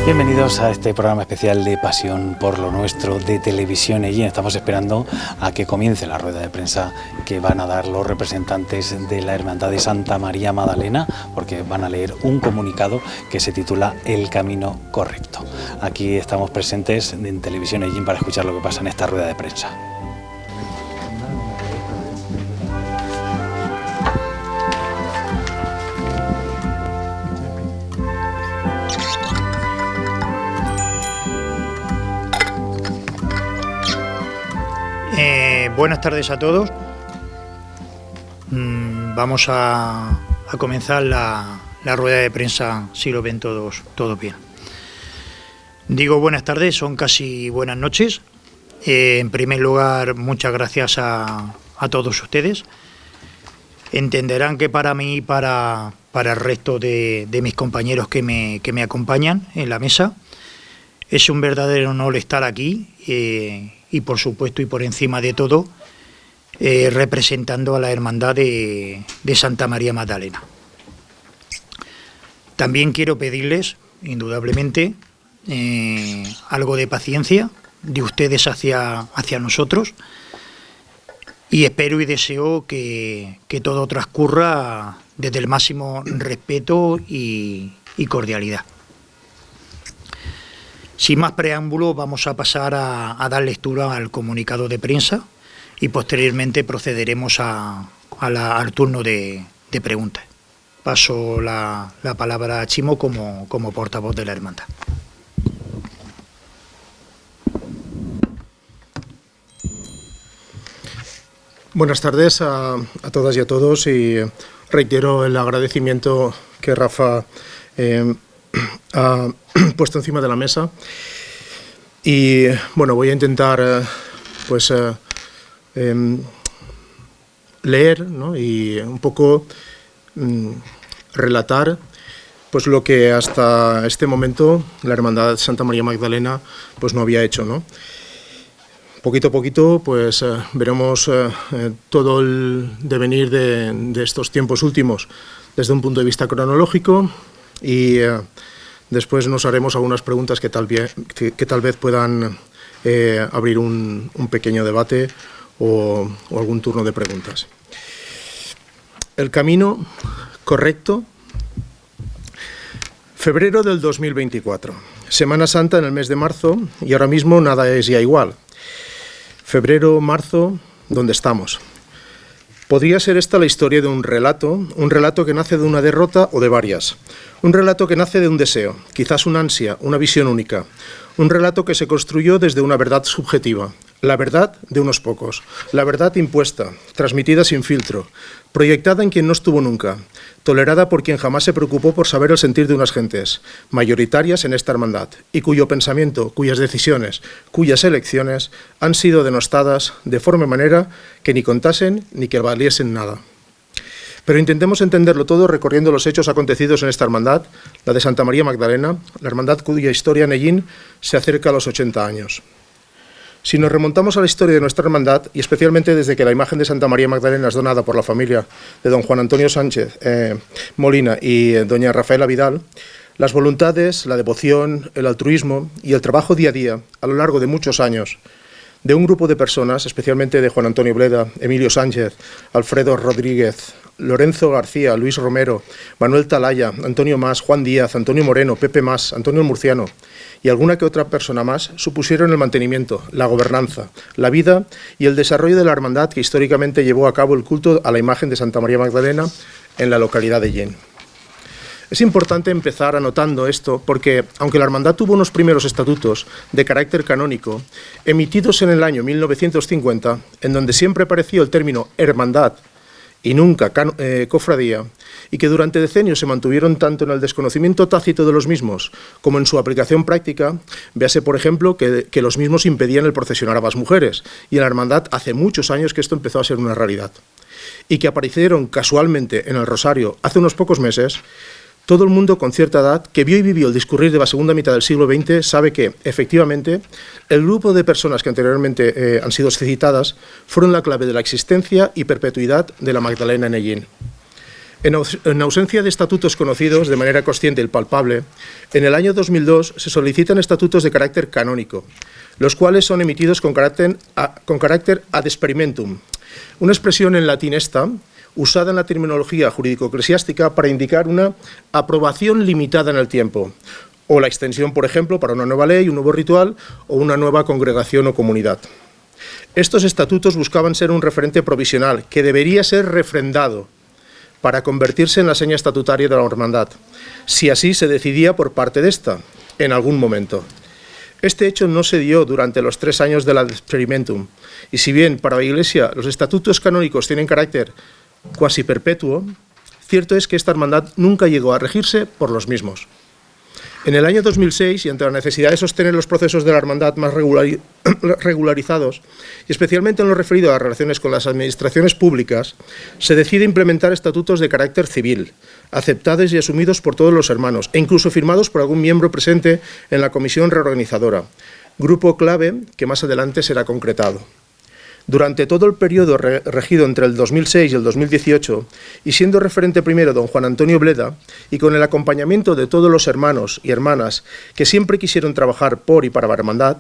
Bienvenidos a este programa especial de Pasión por lo Nuestro de Televisión Ellín. Estamos esperando a que comience la rueda de prensa que van a dar los representantes de la Hermandad de Santa María Magdalena, porque van a leer un comunicado que se titula El Camino Correcto. Aquí estamos presentes en Televisión Ellín para escuchar lo que pasa en esta rueda de prensa. Buenas tardes a todos. Vamos a comenzar la rueda de prensa, si lo ven todos bien. Digo buenas tardes, son casi buenas noches. En primer lugar, muchas gracias a todos ustedes. Entenderán que para mí y para el resto de mis compañeros que me acompañan en la mesa, es un verdadero honor estar aquí y por supuesto y por encima de todo representando a la Hermandad de Santa María Magdalena. También quiero pedirles, indudablemente, algo de paciencia de ustedes hacia nosotros, y espero y deseo que todo transcurra desde el máximo respeto y cordialidad. Sin más preámbulo, vamos a pasar a dar lectura al comunicado de prensa y posteriormente procederemos al turno de preguntas. Paso la palabra a Chimo como portavoz de la hermandad. Buenas tardes a todas y a todos, y reitero el agradecimiento que Rafa ha puesto encima de la mesa. Y bueno, voy a intentar leer, ¿no?, y un poco relatar pues lo que hasta este momento la Hermandad de Santa María Magdalena pues no había hecho, ¿no? Poquito a poquito pues veremos todo el devenir de estos tiempos últimos desde un punto de vista cronológico, y después nos haremos algunas preguntas que tal vez puedan abrir un pequeño debate o algún turno de preguntas. El camino correcto. Febrero del 2024. Semana Santa en el mes de marzo, y ahora mismo nada es ya igual. Febrero, marzo, ¿dónde estamos? Podría ser esta la historia de un relato que nace de una derrota o de varias. Un relato que nace de un deseo, quizás una ansia, una visión única. Un relato que se construyó desde una verdad subjetiva, la verdad de unos pocos, la verdad impuesta, transmitida sin filtro, proyectada en quien no estuvo nunca, tolerada por quien jamás se preocupó por saber el sentir de unas gentes, mayoritarias en esta hermandad, y cuyo pensamiento, cuyas decisiones, cuyas elecciones han sido denostadas de forma y manera que ni contasen ni que valiesen nada. Pero intentemos entenderlo todo recorriendo los hechos acontecidos en esta hermandad, la de Santa María Magdalena, la hermandad cuya historia en Ellín se acerca a los 80 años. Si nos remontamos a la historia de nuestra hermandad, y especialmente desde que la imagen de Santa María Magdalena es donada por la familia de don Juan Antonio Sánchez Molina y doña Rafaela Vidal, las voluntades, la devoción, el altruismo y el trabajo día a día, a lo largo de muchos años, de un grupo de personas, especialmente de Juan Antonio Bleda, Emilio Sánchez, Alfredo Rodríguez, Lorenzo García, Luis Romero, Manuel Talaya, Antonio Mas, Juan Díaz, Antonio Moreno, Pepe Mas, Antonio Murciano y alguna que otra persona más, supusieron el mantenimiento, la gobernanza, la vida y el desarrollo de la hermandad que históricamente llevó a cabo el culto a la imagen de Santa María Magdalena en la localidad de Ellín. Es importante empezar anotando esto porque, aunque la hermandad tuvo unos primeros estatutos de carácter canónico, emitidos en el año 1950, en donde siempre apareció el término hermandad y nunca cofradía, y que durante decenios se mantuvieron tanto en el desconocimiento tácito de los mismos como en su aplicación práctica, véase, por ejemplo, que los mismos impedían el procesionar a las mujeres, y en la hermandad hace muchos años que esto empezó a ser una realidad, y que aparecieron casualmente en el Rosario hace unos pocos meses. Todo el mundo con cierta edad que vio y vivió el discurrir de la segunda mitad del siglo XX sabe que, efectivamente, el grupo de personas que anteriormente han sido citadas fueron la clave de la existencia y perpetuidad de la Magdalena en Ellín. En ausencia de estatutos conocidos de manera consciente y palpable, en el año 2002 se solicitan estatutos de carácter canónico, los cuales son emitidos con carácter ad experimentum, una expresión en latín usada en la terminología jurídico-eclesiástica para indicar una aprobación limitada en el tiempo, o la extensión, por ejemplo, para una nueva ley, un nuevo ritual o una nueva congregación o comunidad. Estos estatutos buscaban ser un referente provisional que debería ser refrendado para convertirse en la seña estatutaria de la hermandad, si así se decidía por parte de esta, en algún momento. Este hecho no se dio durante los 3 años del ad experimentum, y si bien para la Iglesia los estatutos canónicos tienen carácter cuasi perpetuo, cierto es que esta hermandad nunca llegó a regirse por los mismos. En el año 2006, y ante la necesidad de sostener los procesos de la hermandad más regularizados, y especialmente en lo referido a las relaciones con las administraciones públicas, se decide implementar estatutos de carácter civil, aceptados y asumidos por todos los hermanos, e incluso firmados por algún miembro presente en la comisión reorganizadora, grupo clave que más adelante será concretado. Durante todo el periodo regido entre el 2006 y el 2018, y siendo referente primero don Juan Antonio Bleda, y con el acompañamiento de todos los hermanos y hermanas que siempre quisieron trabajar por y para la hermandad,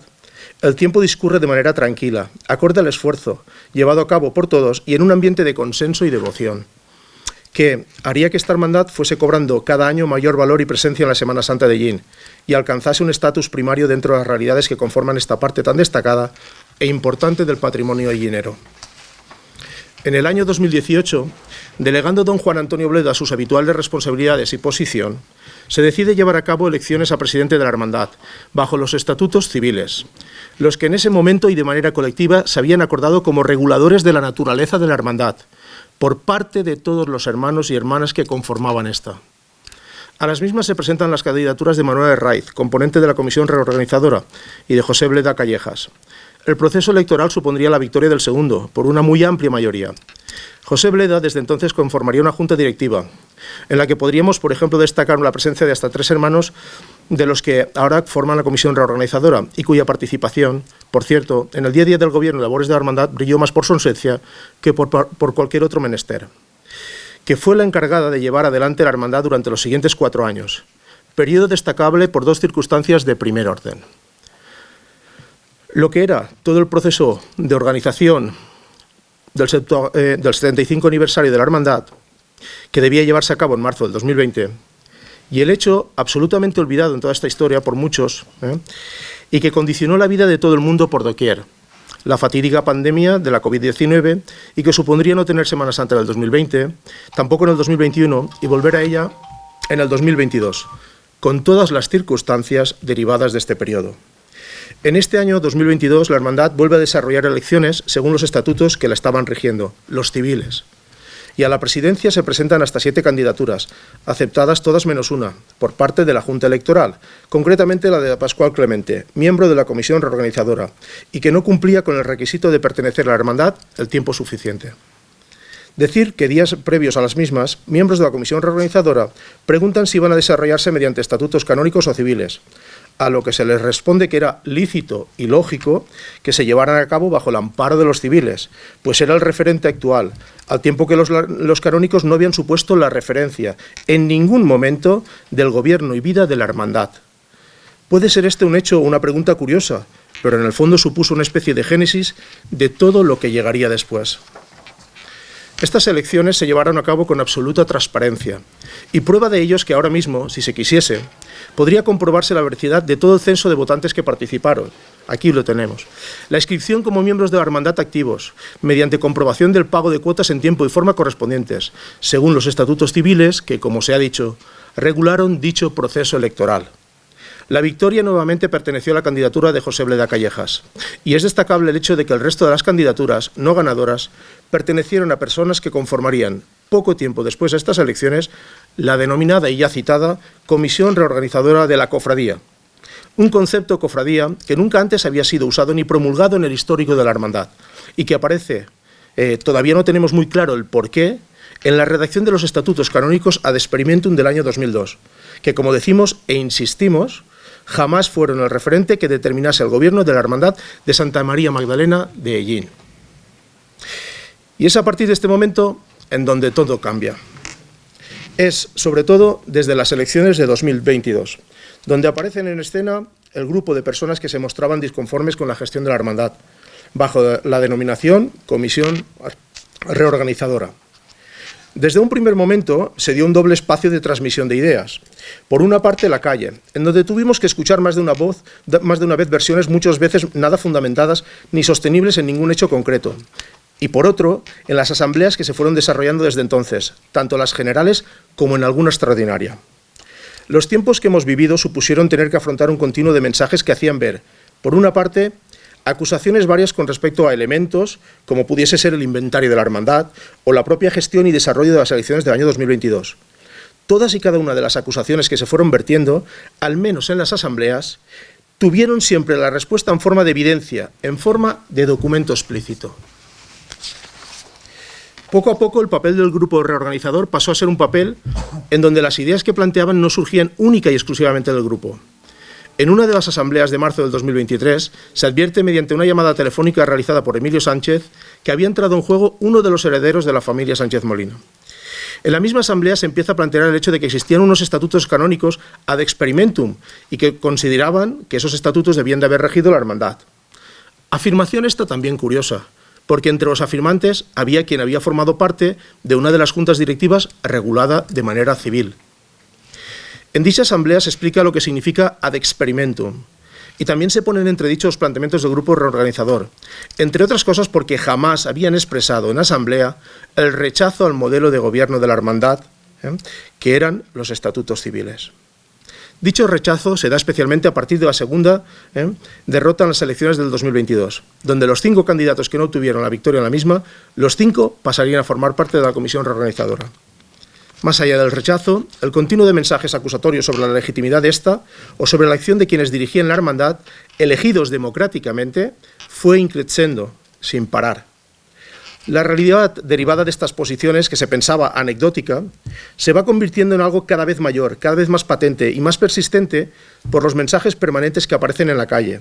el tiempo discurre de manera tranquila, acorde al esfuerzo, llevado a cabo por todos y en un ambiente de consenso y devoción, que haría que esta hermandad fuese cobrando cada año mayor valor y presencia en la Semana Santa de Ellín y alcanzase un estatus primario dentro de las realidades que conforman esta parte tan destacada e importante del patrimonio ellinero. En el año 2018, delegando don Juan Antonio Bleda sus habituales responsabilidades y posición, se decide llevar a cabo elecciones a presidente de la hermandad, bajo los estatutos civiles, los que en ese momento y de manera colectiva se habían acordado como reguladores de la naturaleza de la hermandad, por parte de todos los hermanos y hermanas que conformaban esta. A las mismas se presentan las candidaturas de Manuel Herraiz, componente de la comisión reorganizadora, y de José Bleda Callejas. El proceso electoral supondría la victoria del segundo, por una muy amplia mayoría. José Bleda desde entonces conformaría una junta directiva, en la que podríamos, por ejemplo, destacar la presencia de hasta 3 hermanos de los que ahora forman la comisión reorganizadora y cuya participación, por cierto, en el día a día del gobierno y labores de la hermandad brilló más por su ausencia que por cualquier otro menester, que fue la encargada de llevar adelante la hermandad durante los siguientes 4 años, periodo destacable por 2 circunstancias de primer orden. Lo que era todo el proceso de organización del 75 aniversario de la hermandad, que debía llevarse a cabo en marzo del 2020, y el hecho absolutamente olvidado en toda esta historia por muchos, y que condicionó la vida de todo el mundo por doquier, la fatídica pandemia de la COVID-19, y que supondría no tener Semana Santa en el 2020, tampoco en el 2021, y volver a ella en el 2022, con todas las circunstancias derivadas de este periodo. En este año 2022, la hermandad vuelve a desarrollar elecciones según los estatutos que la estaban rigiendo, los civiles. Y a la presidencia se presentan hasta 7 candidaturas, aceptadas todas menos una, por parte de la Junta Electoral, concretamente la de Pascual Clemente, miembro de la comisión reorganizadora, y que no cumplía con el requisito de pertenecer a la hermandad el tiempo suficiente. Decir que días previos a las mismas, miembros de la comisión reorganizadora preguntan si iban a desarrollarse mediante estatutos canónicos o civiles, a lo que se les responde que era lícito y lógico que se llevaran a cabo bajo el amparo de los civiles, pues era el referente actual, al tiempo que los canónicos no habían supuesto la referencia en ningún momento del gobierno y vida de la hermandad. Puede ser este un hecho o una pregunta curiosa, pero en el fondo supuso una especie de génesis de todo lo que llegaría después. Estas elecciones se llevaron a cabo con absoluta transparencia, y prueba de ello es que ahora mismo, si se quisiese, podría comprobarse la veracidad de todo el censo de votantes que participaron. Aquí lo tenemos. La inscripción como miembros de la hermandad activos, mediante comprobación del pago de cuotas en tiempo y forma correspondientes, según los estatutos civiles que, como se ha dicho, regularon dicho proceso electoral. La victoria nuevamente perteneció a la candidatura de José Bleda Callejas, y es destacable el hecho de que el resto de las candidaturas no ganadoras pertenecieron a personas que conformarían, poco tiempo después de estas elecciones, la denominada y ya citada Comisión Reorganizadora de la Cofradía, un concepto cofradía que nunca antes había sido usado ni promulgado en el histórico de la hermandad, y que aparece, todavía no tenemos muy claro el porqué, en la redacción de los estatutos canónicos ad experimentum del año 2002, que, como decimos e insistimos, jamás fueron el referente que determinase el gobierno de la Hermandad de Santa María Magdalena de Ellín. Y es a partir de este momento en donde todo cambia. es, sobre todo, desde las elecciones de 2022, donde aparecen en escena el grupo de personas que se mostraban disconformes con la gestión de la hermandad, bajo la denominación Comisión Reorganizadora. Desde un primer momento se dio un doble espacio de transmisión de ideas. Por una parte, la calle, en donde tuvimos que escuchar más de una vez versiones muchas veces nada fundamentadas ni sostenibles en ningún hecho concreto. Y por otro, en las asambleas que se fueron desarrollando desde entonces, tanto las generales como en alguna extraordinaria. Los tiempos que hemos vivido supusieron tener que afrontar un continuo de mensajes que hacían ver, por una parte, acusaciones varias con respecto a elementos, como pudiese ser el inventario de la hermandad o la propia gestión y desarrollo de las elecciones del año 2022. Todas y cada una de las acusaciones que se fueron vertiendo, al menos en las asambleas, tuvieron siempre la respuesta en forma de evidencia, en forma de documento explícito. Poco a poco el papel del grupo reorganizador pasó a ser un papel en donde las ideas que planteaban no surgían única y exclusivamente del grupo. En una de las asambleas de marzo del 2023 se advierte mediante una llamada telefónica realizada por Emilio Sánchez que había entrado en juego uno de los herederos de la familia Sánchez Molina. En la misma asamblea se empieza a plantear el hecho de que existían unos estatutos canónicos ad experimentum y que consideraban que esos estatutos debían de haber regido la hermandad. Afirmación esta también curiosa, porque entre los afirmantes había quien había formado parte de una de las juntas directivas regulada de manera civil. En dicha asamblea se explica lo que significa ad experimentum y también se ponen entredicho los planteamientos del grupo reorganizador, entre otras cosas porque jamás habían expresado en asamblea el rechazo al modelo de gobierno de la hermandad, que eran los estatutos civiles. Dicho rechazo se da especialmente a partir de la segunda derrota en las elecciones del 2022, donde los 5 candidatos que no obtuvieron la victoria en la misma, los 5 pasarían a formar parte de la comisión reorganizadora. Más allá del rechazo, el continuo de mensajes acusatorios sobre la legitimidad de esta o sobre la acción de quienes dirigían la hermandad, elegidos democráticamente, fue increciendo, sin parar. La realidad derivada de estas posiciones, que se pensaba anecdótica, se va convirtiendo en algo cada vez mayor, cada vez más patente y más persistente por los mensajes permanentes que aparecen en la calle,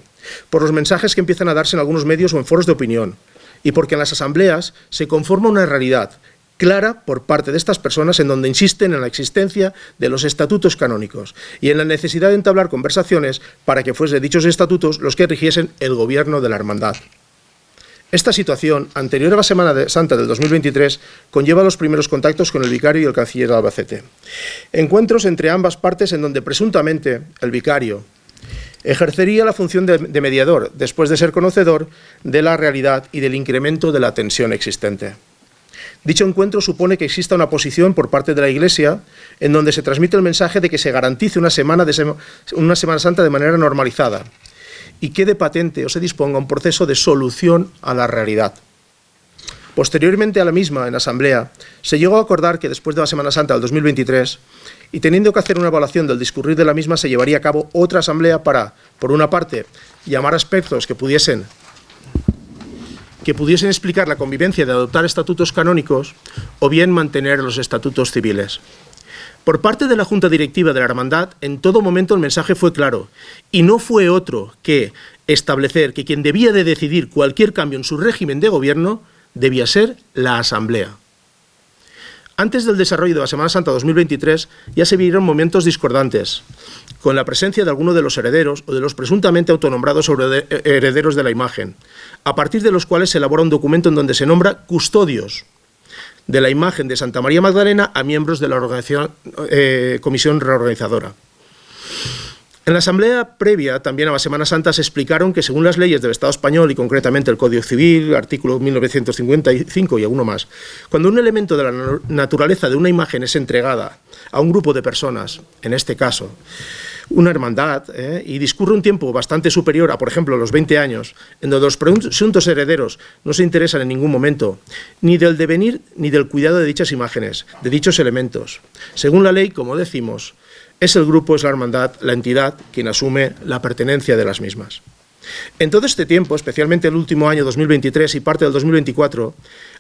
por los mensajes que empiezan a darse en algunos medios o en foros de opinión, y porque en las asambleas se conforma una realidad clara por parte de estas personas en donde insisten en la existencia de los estatutos canónicos y en la necesidad de entablar conversaciones para que fuesen dichos estatutos los que rigiesen el gobierno de la hermandad. Esta situación, anterior a la Semana Santa del 2023, conlleva los primeros contactos con el vicario y el canciller de Albacete. Encuentros entre ambas partes en donde presuntamente el vicario ejercería la función de mediador, después de ser conocedor de la realidad y del incremento de la tensión existente. Dicho encuentro supone que exista una posición por parte de la Iglesia en donde se transmite el mensaje de que se garantice una Semana Santa de manera normalizada y quede patente o se disponga un proceso de solución a la realidad. Posteriormente a la misma, en asamblea, se llegó a acordar que después de la Semana Santa del 2023, y teniendo que hacer una evaluación del discurrir de la misma, se llevaría a cabo otra asamblea para, por una parte, llamar aspectos que pudiesen explicar la convivencia de adoptar estatutos canónicos o bien mantener los estatutos civiles. Por parte de la Junta Directiva de la Hermandad, en todo momento el mensaje fue claro, y no fue otro que establecer que quien debía de decidir cualquier cambio en su régimen de gobierno debía ser la Asamblea. Antes del desarrollo de la Semana Santa 2023 ya se vieron momentos discordantes, con la presencia de algunos de los herederos o de los presuntamente autonombrados herederos de la imagen, a partir de los cuales se elabora un documento en donde se nombra custodios de la imagen de Santa María Magdalena a miembros de la Comisión Reorganizadora. En la asamblea previa, también a la Semana Santa, se explicaron que según las leyes del Estado español y concretamente el Código Civil, artículo 1955 y alguno más, cuando un elemento de la naturaleza de una imagen es entregada a un grupo de personas, en este caso una hermandad, y discurre un tiempo bastante superior a, por ejemplo, los 20 años, en donde los presuntos herederos no se interesan en ningún momento ni del devenir ni del cuidado de dichas imágenes, de dichos elementos. Según la ley, como decimos, es el grupo, es la hermandad, la entidad, quien asume la pertenencia de las mismas. En todo este tiempo, especialmente el último año 2023 y parte del 2024,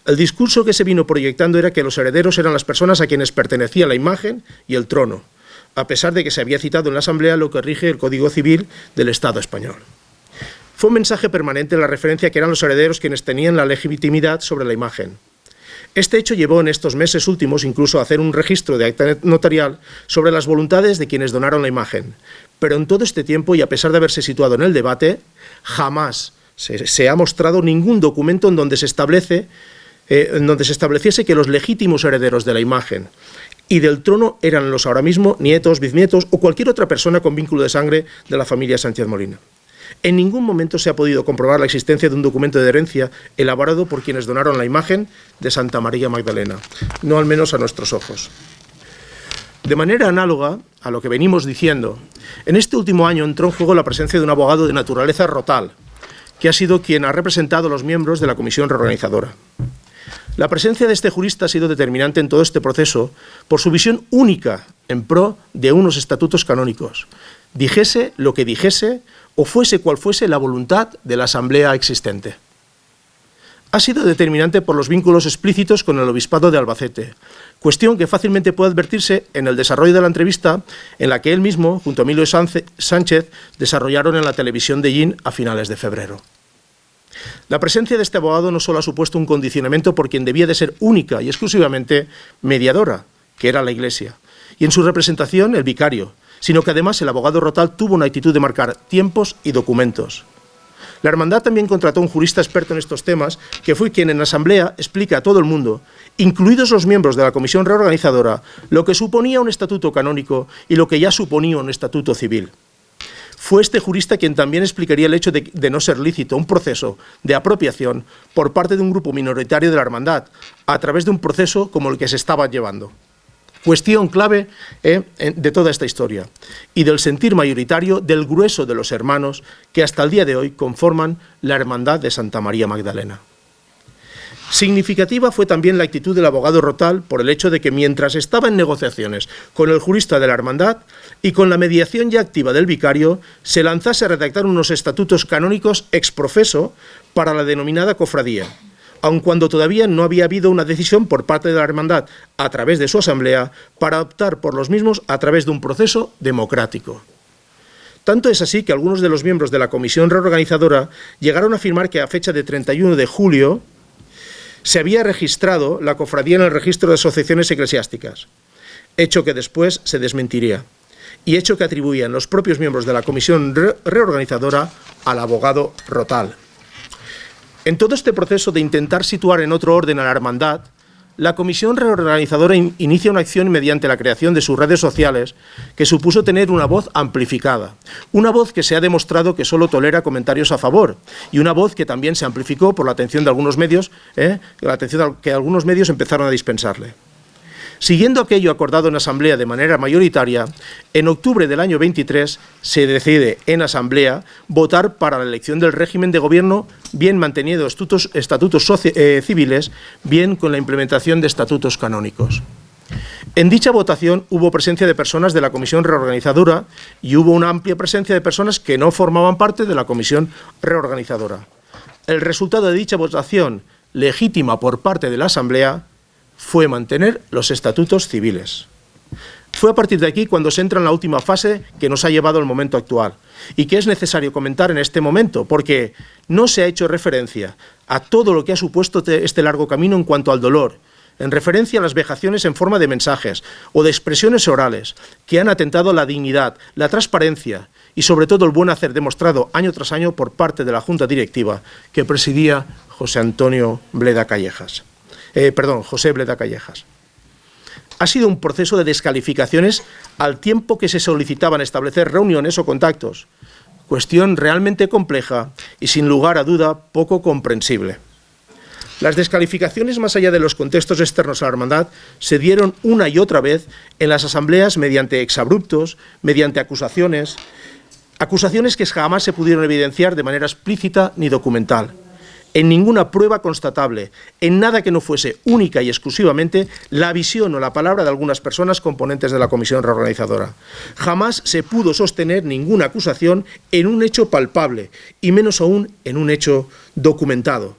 el discurso que se vino proyectando era que los herederos eran las personas a quienes pertenecía la imagen y el trono, a pesar de que se había citado en la Asamblea lo que rige el Código Civil del Estado español. Fue un mensaje permanente la referencia a que eran los herederos quienes tenían la legitimidad sobre la imagen. Este hecho llevó en estos meses últimos incluso a hacer un registro de acta notarial sobre las voluntades de quienes donaron la imagen. Pero en todo este tiempo, y a pesar de haberse situado en el debate, jamás se ha mostrado ningún documento en donde se estableciese que los legítimos herederos de la imagen y del trono eran los ahora mismo nietos, bisnietos o cualquier otra persona con vínculo de sangre de la familia Sánchez Molina. En ningún momento se ha podido comprobar la existencia de un documento de herencia elaborado por quienes donaron la imagen de Santa María Magdalena, no al menos a nuestros ojos. De manera análoga a lo que venimos diciendo, en este último año entró en juego la presencia de un abogado de naturaleza rotal, que ha sido quien ha representado a los miembros de la comisión reorganizadora. La presencia de este jurista ha sido determinante en todo este proceso por su visión única en pro de unos estatutos canónicos, dijese lo que dijese o fuese cual fuese la voluntad de la asamblea existente. Ha sido determinante por los vínculos explícitos con el obispado de Albacete, cuestión que fácilmente puede advertirse en el desarrollo de la entrevista en la que él mismo, junto a Emilio Sánchez, desarrollaron en la televisión de Yin a finales de febrero. La presencia de este abogado no solo ha supuesto un condicionamiento por quien debía de ser única y exclusivamente mediadora, que era la Iglesia, y en su representación el vicario, sino que además el abogado rotal tuvo una actitud de marcar tiempos y documentos. La hermandad también contrató a un jurista experto en estos temas, que fue quien en la asamblea explica a todo el mundo, incluidos los miembros de la comisión reorganizadora, lo que suponía un estatuto canónico y lo que ya suponía un estatuto civil. Fue este jurista quien también explicaría el hecho de no ser lícito un proceso de apropiación por parte de un grupo minoritario de la hermandad, a través de un proceso como el que se estaba llevando. Cuestión clave de toda esta historia y del sentir mayoritario del grueso de los hermanos que hasta el día de hoy conforman la Hermandad de Santa María Magdalena. Significativa fue también la actitud del abogado rotal por el hecho de que mientras estaba en negociaciones con el jurista de la hermandad y con la mediación ya activa del vicario, se lanzase a redactar unos estatutos canónicos ex profeso para la denominada cofradía, aun cuando todavía no había habido una decisión por parte de la hermandad a través de su asamblea para optar por los mismos a través de un proceso democrático. Tanto es así que algunos de los miembros de la comisión reorganizadora llegaron a afirmar que a fecha de 31 de julio se había registrado la cofradía en el registro de asociaciones eclesiásticas, hecho que después se desmentiría, y hecho que atribuían los propios miembros de la comisión reorganizadora al abogado rotal. En todo este proceso de intentar situar en otro orden a la hermandad, la comisión reorganizadora inicia una acción mediante la creación de sus redes sociales que supuso tener una voz amplificada, una voz que se ha demostrado que solo tolera comentarios a favor y una voz que también se amplificó por la atención de algunos medios, la atención que algunos medios empezaron a dispensarle. Siguiendo aquello acordado en asamblea de manera mayoritaria, en octubre del año 23 se decide en asamblea votar para la elección del régimen de gobierno, bien manteniendo estatutos civiles, bien con la implementación de estatutos canónicos. En dicha votación hubo presencia de personas de la comisión reorganizadora y hubo una amplia presencia de personas que no formaban parte de la comisión reorganizadora. El resultado de dicha votación, legítima por parte de la asamblea, fue mantener los estatutos civiles. Fue a partir de aquí cuando se entra en la última fase que nos ha llevado al momento actual y que es necesario comentar en este momento porque no se ha hecho referencia a todo lo que ha supuesto este largo camino en cuanto al dolor, en referencia a las vejaciones en forma de mensajes o de expresiones orales que han atentado a la dignidad, la transparencia y sobre todo el buen hacer demostrado año tras año por parte de la Junta Directiva que presidía José Bleda Callejas. Ha sido un proceso de descalificaciones al tiempo que se solicitaban establecer reuniones o contactos, cuestión realmente compleja y sin lugar a duda poco comprensible. Las descalificaciones, más allá de los contextos externos a la hermandad, se dieron una y otra vez en las asambleas mediante exabruptos, mediante acusaciones que jamás se pudieron evidenciar de manera explícita ni documental, en ninguna prueba constatable, en nada que no fuese única y exclusivamente la visión o la palabra de algunas personas componentes de la comisión reorganizadora. Jamás se pudo sostener ninguna acusación en un hecho palpable, y menos aún en un hecho documentado.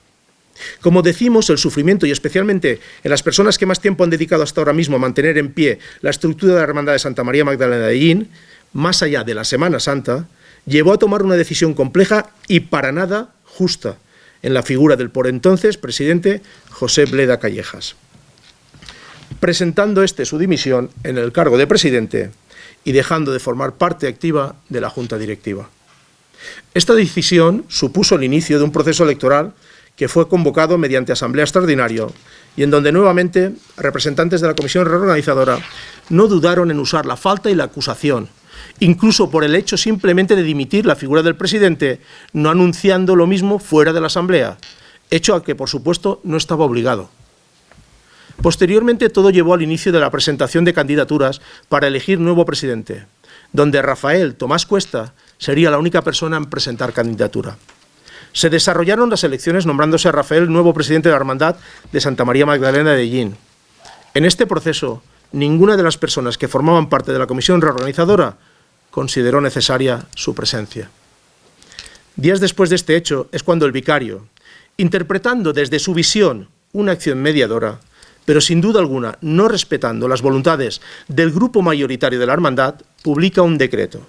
Como decimos, el sufrimiento, y especialmente en las personas que más tiempo han dedicado hasta ahora mismo a mantener en pie la estructura de la Hermandad de Santa María Magdalena de Yin, más allá de la Semana Santa, llevó a tomar una decisión compleja y para nada justa, en la figura del por entonces presidente José Bleda Callejas. presentando su dimisión en el cargo de presidente y dejando de formar parte activa de la Junta Directiva. Esta decisión supuso el inicio de un proceso electoral que fue convocado mediante asamblea extraordinaria y en donde nuevamente representantes de la comisión reorganizadora no dudaron en usar la falta y la acusación, incluso por el hecho simplemente de dimitir la figura del presidente, no anunciando lo mismo fuera de la asamblea, hecho al que por supuesto no estaba obligado. Posteriormente todo llevó al inicio de la presentación de candidaturas para elegir nuevo presidente, donde Rafael Tomás Cuesta sería la única persona en presentar candidatura. Se desarrollaron las elecciones nombrándose a Rafael nuevo presidente de la Hermandad de Santa María Magdalena de Ellín. En este proceso, ninguna de las personas que formaban parte de la comisión reorganizadora consideró necesaria su presencia. Días después de este hecho es cuando el vicario, interpretando desde su visión una acción mediadora, pero sin duda alguna no respetando las voluntades del grupo mayoritario de la hermandad, publica un decreto,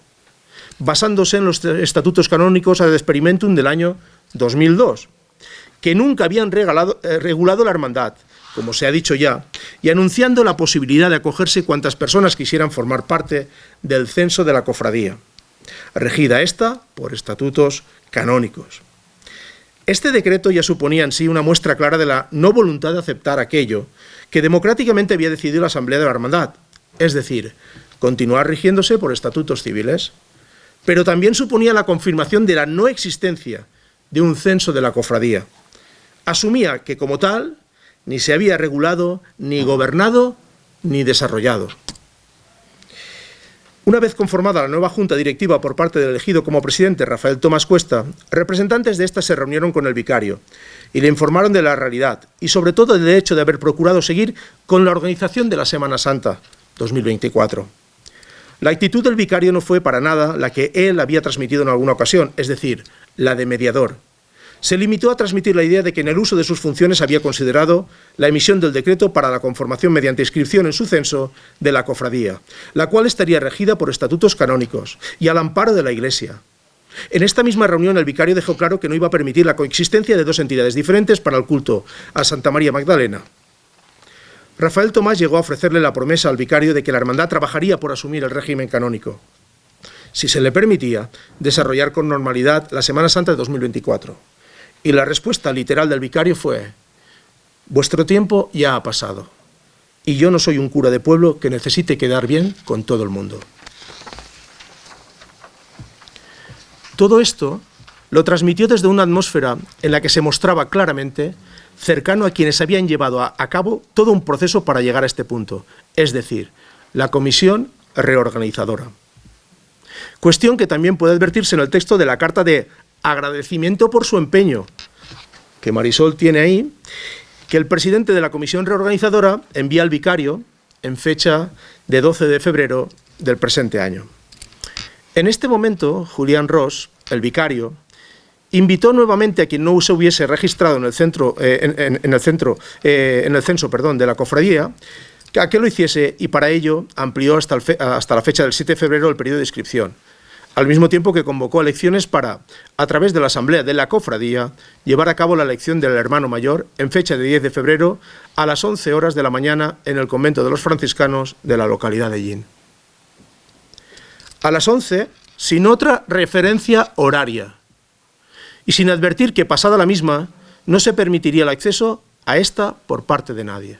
basándose en los estatutos canónicos ad experimentum del año 2002, que nunca habían regulado la hermandad, como se ha dicho ya, y anunciando la posibilidad de acogerse cuantas personas quisieran formar parte del censo de la cofradía, regida esta por estatutos canónicos. Este decreto ya suponía en sí una muestra clara de la no voluntad de aceptar aquello que democráticamente había decidido la Asamblea de la Hermandad, es decir, continuar rigiéndose por estatutos civiles, pero también suponía la confirmación de la no existencia de un censo de la cofradía. Asumía que como tal ni se había regulado, ni gobernado, ni desarrollado. Una vez conformada la nueva Junta Directiva por parte del elegido como presidente Rafael Tomás Cuesta, representantes de esta se reunieron con el vicario y le informaron de la realidad y sobre todo del hecho de haber procurado seguir con la organización de la Semana Santa 2024. La actitud del vicario no fue para nada la que él había transmitido en alguna ocasión, es decir, la de mediador. Se limitó a transmitir la idea de que en el uso de sus funciones había considerado la emisión del decreto para la conformación mediante inscripción en su censo de la cofradía, la cual estaría regida por estatutos canónicos y al amparo de la Iglesia. En esta misma reunión el vicario dejó claro que no iba a permitir la coexistencia de dos entidades diferentes para el culto a Santa María Magdalena. Rafael Tomás llegó a ofrecerle la promesa al vicario de que la hermandad trabajaría por asumir el régimen canónico, si se le permitía desarrollar con normalidad la Semana Santa de 2024. Y la respuesta literal del vicario fue: vuestro tiempo ya ha pasado, y yo no soy un cura de pueblo que necesite quedar bien con todo el mundo. Todo esto lo transmitió desde una atmósfera en la que se mostraba claramente cercano a quienes habían llevado a cabo todo un proceso para llegar a este punto, es decir, la comisión reorganizadora. Cuestión que también puede advertirse en el texto de la carta de agradecimiento por su empeño, que Marisol tiene ahí, que el presidente de la comisión reorganizadora envía al vicario en fecha de 12 de febrero del presente año. En este momento, Julián Ros, el vicario, invitó nuevamente a quien no se hubiese registrado en el censo de la cofradía a que lo hiciese, y para ello amplió hasta la fecha del 7 de febrero el periodo de inscripción, al mismo tiempo que convocó elecciones para, a través de la asamblea de la cofradía, llevar a cabo la elección del hermano mayor en fecha de 10 de febrero a las 11 horas de la mañana en el convento de los franciscanos de la localidad de Ellín. A las 11, sin otra referencia horaria, y sin advertir que pasada la misma no se permitiría el acceso a esta por parte de nadie.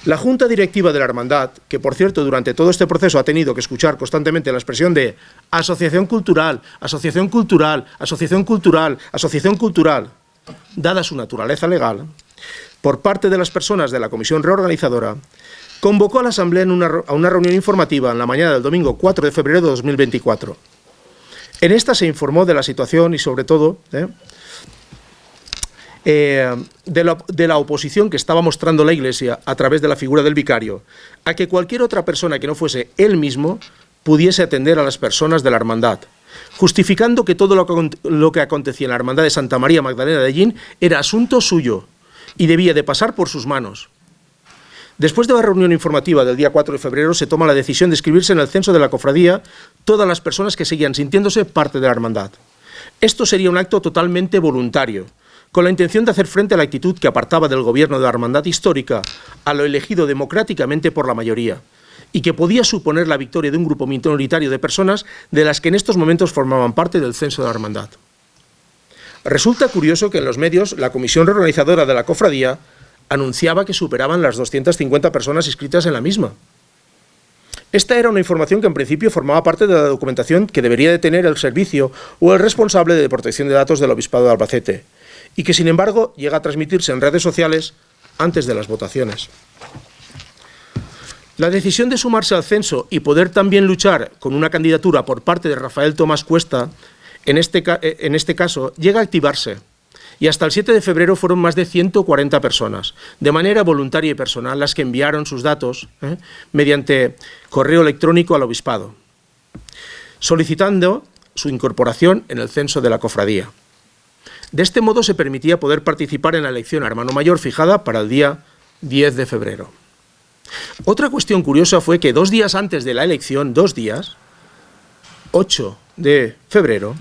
La Junta Directiva de la Hermandad, que por cierto durante todo este proceso ha tenido que escuchar constantemente la expresión de asociación cultural, asociación cultural, asociación cultural, asociación cultural, dada su naturaleza legal, por parte de las personas de la comisión reorganizadora, convocó a la Asamblea a una reunión informativa en la mañana del domingo 4 de febrero de 2024. En esta se informó de la situación y sobre todo de la oposición que estaba mostrando la Iglesia a través de la figura del vicario, a que cualquier otra persona que no fuese él mismo pudiese atender a las personas de la hermandad, justificando que todo lo que acontecía en la hermandad de Santa María Magdalena de Ellín era asunto suyo y debía de pasar por sus manos. Después de la reunión informativa del día 4 de febrero se toma la decisión de inscribirse en el censo de la cofradía todas las personas que seguían sintiéndose parte de la hermandad. Esto sería un acto totalmente voluntario, con la intención de hacer frente a la actitud que apartaba del gobierno de la hermandad histórica a lo elegido democráticamente por la mayoría, y que podía suponer la victoria de un grupo minoritario de personas de las que en estos momentos formaban parte del censo de la hermandad. Resulta curioso que en los medios la comisión reorganizadora de la cofradía anunciaba que superaban las 250 personas inscritas en la misma. Esta era una información que en principio formaba parte de la documentación que debería de tener el servicio o el responsable de protección de datos del Obispado de Albacete, y que sin embargo llega a transmitirse en redes sociales antes de las votaciones. La decisión de sumarse al censo y poder también luchar con una candidatura por parte de Rafael Tomás Cuesta, en este caso, llega a activarse, y hasta el 7 de febrero fueron más de 140 personas, de manera voluntaria y personal, las que enviaron sus datos mediante correo electrónico al Obispado, solicitando su incorporación en el censo de la cofradía. De este modo se permitía poder participar en la elección a hermano mayor fijada para el día 10 de febrero. Otra cuestión curiosa fue que 2 días antes de la elección, 2 días, 8 de febrero,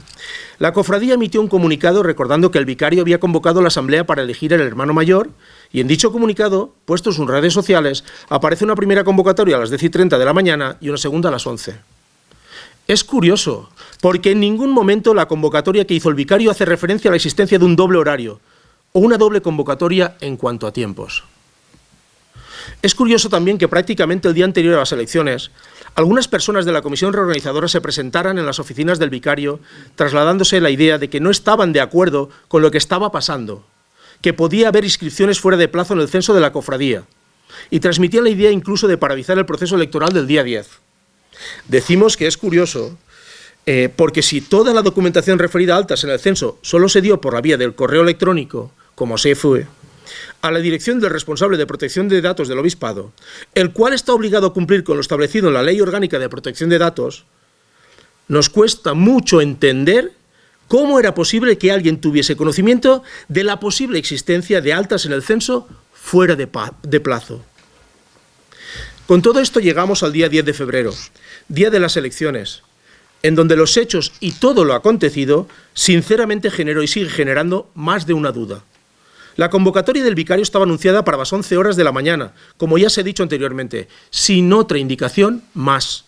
la cofradía emitió un comunicado recordando que el vicario había convocado la asamblea para elegir el hermano mayor, y en dicho comunicado, puesto en sus redes sociales, aparece una primera convocatoria a las 10:30 de la mañana y una segunda a las 11. Es curioso, porque en ningún momento la convocatoria que hizo el vicario hace referencia a la existencia de un doble horario o una doble convocatoria en cuanto a tiempos. Es curioso también que prácticamente el día anterior a las elecciones, algunas personas de la comisión reorganizadora se presentaran en las oficinas del vicario trasladándose la idea de que no estaban de acuerdo con lo que estaba pasando, que podía haber inscripciones fuera de plazo en el censo de la cofradía, y transmitían la idea incluso de paralizar el proceso electoral del día 10. Decimos que es curioso porque si toda la documentación referida a altas en el censo solo se dio por la vía del correo electrónico, como se fue, a la dirección del responsable de protección de datos del Obispado, el cual está obligado a cumplir con lo establecido en la Ley Orgánica de Protección de Datos, nos cuesta mucho entender cómo era posible que alguien tuviese conocimiento de la posible existencia de altas en el censo fuera de plazo. Con todo esto llegamos al día 10 de febrero, día de las elecciones, en donde los hechos y todo lo acontecido sinceramente generó y sigue generando más de una duda. La convocatoria del vicario estaba anunciada para las 11 horas de la mañana, como ya se ha dicho anteriormente, sin otra indicación más.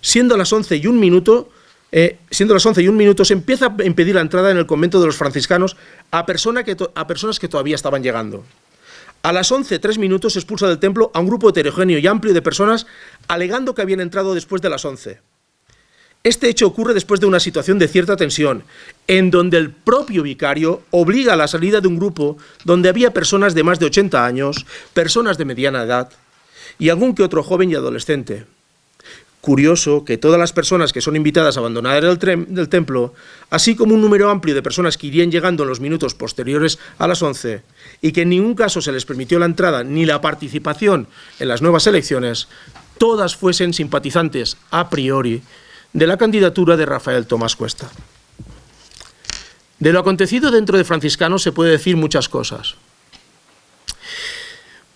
Siendo las 11 y un minuto, se empieza a impedir la entrada en el convento de los franciscanos a personas que todavía estaban llegando. A las 11:03 se expulsa del templo a un grupo heterogéneo y amplio de personas alegando que habían entrado después de las 11. Este hecho ocurre después de una situación de cierta tensión, en donde el propio vicario obliga a la salida de un grupo donde había personas de más de 80 años, personas de mediana edad y algún que otro joven y adolescente. Curioso que todas las personas que son invitadas a abandonar el templo, así como un número amplio de personas que irían llegando en los minutos posteriores a las 11, y que en ningún caso se les permitió la entrada ni la participación en las nuevas elecciones, todas fuesen simpatizantes a priori de la candidatura de Rafael Tomás Cuesta. De lo acontecido dentro de Franciscanos se puede decir muchas cosas.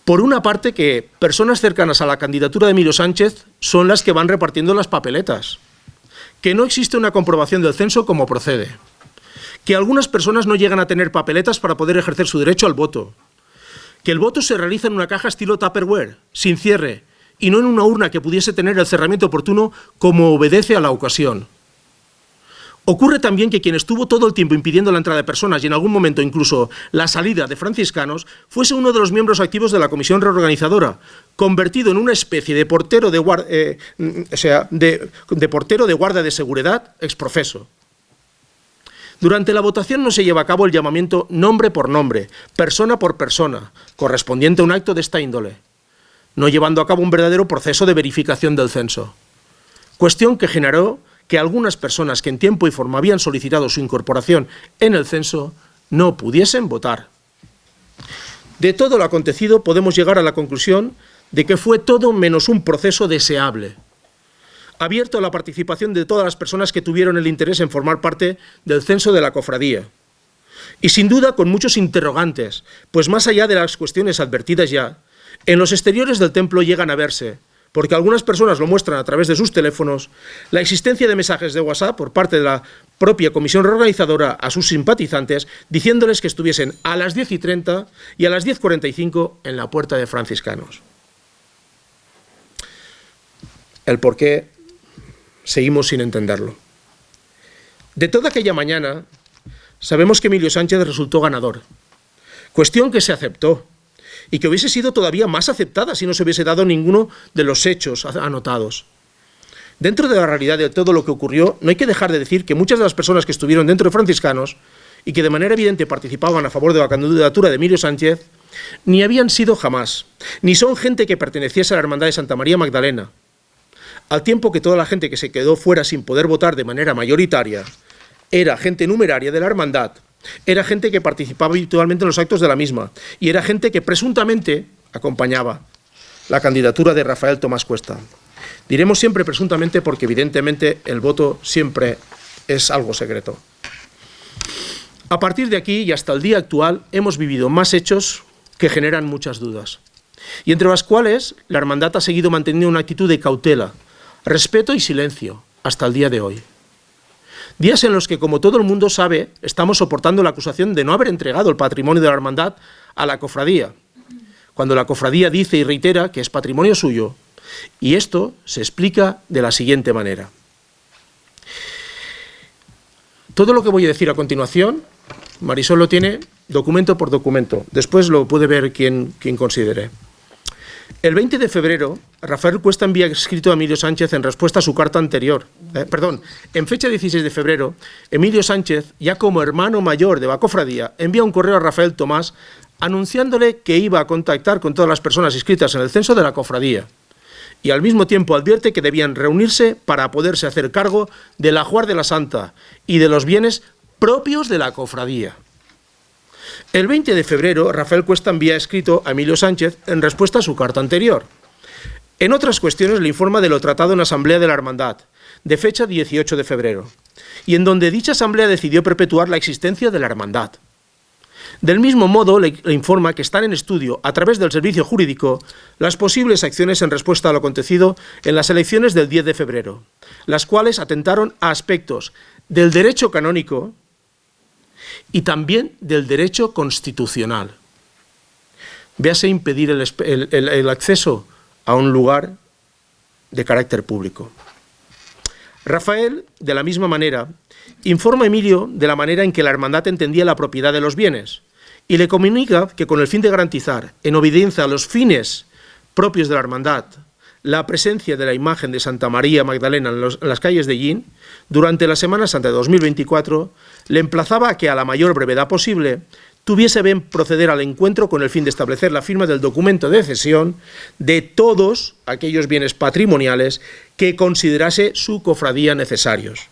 Por una parte, que personas cercanas a la candidatura de Emilio Sánchez son las que van repartiendo las papeletas, que no existe una comprobación del censo como procede, que algunas personas no llegan a tener papeletas para poder ejercer su derecho al voto, que el voto se realiza en una caja estilo Tupperware, sin cierre, y no en una urna que pudiese tener el cerramiento oportuno como obedece a la ocasión. Ocurre también que quien estuvo todo el tiempo impidiendo la entrada de personas y en algún momento incluso la salida de franciscanos fuese uno de los miembros activos de la comisión reorganizadora, convertido en una especie de portero de portero de guardia de seguridad exprofeso. Durante la votación no se lleva a cabo el llamamiento nombre por nombre, persona por persona, correspondiente a un acto de esta índole, no llevando a cabo un verdadero proceso de verificación del censo. Cuestión que generó que algunas personas que en tiempo y forma habían solicitado su incorporación en el censo no pudiesen votar. De todo lo acontecido podemos llegar a la conclusión de que fue todo menos un proceso deseable, abierto a la participación de todas las personas que tuvieron el interés en formar parte del censo de la cofradía. Y sin duda con muchos interrogantes, pues más allá de las cuestiones advertidas ya, en los exteriores del templo llegan a verse, porque algunas personas lo muestran a través de sus teléfonos, la existencia de mensajes de WhatsApp por parte de la propia comisión reorganizadora a sus simpatizantes, diciéndoles que estuviesen a las 10:30 y a las 10:45 en la puerta de franciscanos. El por qué seguimos sin entenderlo. De toda aquella mañana, sabemos que Emilio Sánchez resultó ganador, cuestión que se aceptó, y que hubiese sido todavía más aceptada si no se hubiese dado ninguno de los hechos anotados. Dentro de la realidad de todo lo que ocurrió, no hay que dejar de decir que muchas de las personas que estuvieron dentro de franciscanos y que de manera evidente participaban a favor de la candidatura de Emilio Sánchez, ni habían sido jamás, ni son gente que perteneciese a la Hermandad de Santa María Magdalena, al tiempo que toda la gente que se quedó fuera sin poder votar de manera mayoritaria era gente numeraria de la Hermandad, era gente que participaba habitualmente en los actos de la misma y era gente que presuntamente acompañaba la candidatura de Rafael Tomás Cuesta. Diremos siempre presuntamente porque evidentemente el voto siempre es algo secreto. A partir de aquí y hasta el día actual hemos vivido más hechos que generan muchas dudas, y entre las cuales la Hermandad ha seguido manteniendo una actitud de cautela, respeto y silencio hasta el día de hoy. Días en los que, como todo el mundo sabe, estamos soportando la acusación de no haber entregado el patrimonio de la Hermandad a la cofradía, cuando la cofradía dice y reitera que es patrimonio suyo, y esto se explica de la siguiente manera. Todo lo que voy a decir a continuación, Marisol lo tiene documento por documento, después lo puede ver quien considere. El 20 de febrero, Rafael Cuesta envía escrito a Emilio Sánchez en respuesta a su carta anterior. En fecha 16 de febrero, Emilio Sánchez, ya como hermano mayor de la cofradía, envía un correo a Rafael Tomás anunciándole que iba a contactar con todas las personas inscritas en el censo de la cofradía y al mismo tiempo advierte que debían reunirse para poderse hacer cargo del ajuar de la Santa y de los bienes propios de la cofradía. El 20 de febrero, Rafael Cuesta envía escrito a Emilio Sánchez en respuesta a su carta anterior. En otras cuestiones le informa de lo tratado en la Asamblea de la Hermandad, de fecha 18 de febrero, y en donde dicha Asamblea decidió perpetuar la existencia de la Hermandad. Del mismo modo, le informa que están en estudio, a través del servicio jurídico, las posibles acciones en respuesta a lo acontecido en las elecciones del 10 de febrero, las cuales atentaron a aspectos del derecho canónico y también del derecho constitucional. Véase impedir el acceso a un lugar de carácter público. Rafael, de la misma manera, informa a Emilio de la manera en que la Hermandad entendía la propiedad de los bienes y le comunica que con el fin de garantizar, en obediencia a los fines propios de la Hermandad, la presencia de la imagen de Santa María Magdalena en las calles de Llín, durante la Semana Santa de 2024, le emplazaba a que a la mayor brevedad posible tuviese bien proceder al encuentro con el fin de establecer la firma del documento de cesión de todos aquellos bienes patrimoniales que considerase su cofradía necesarios,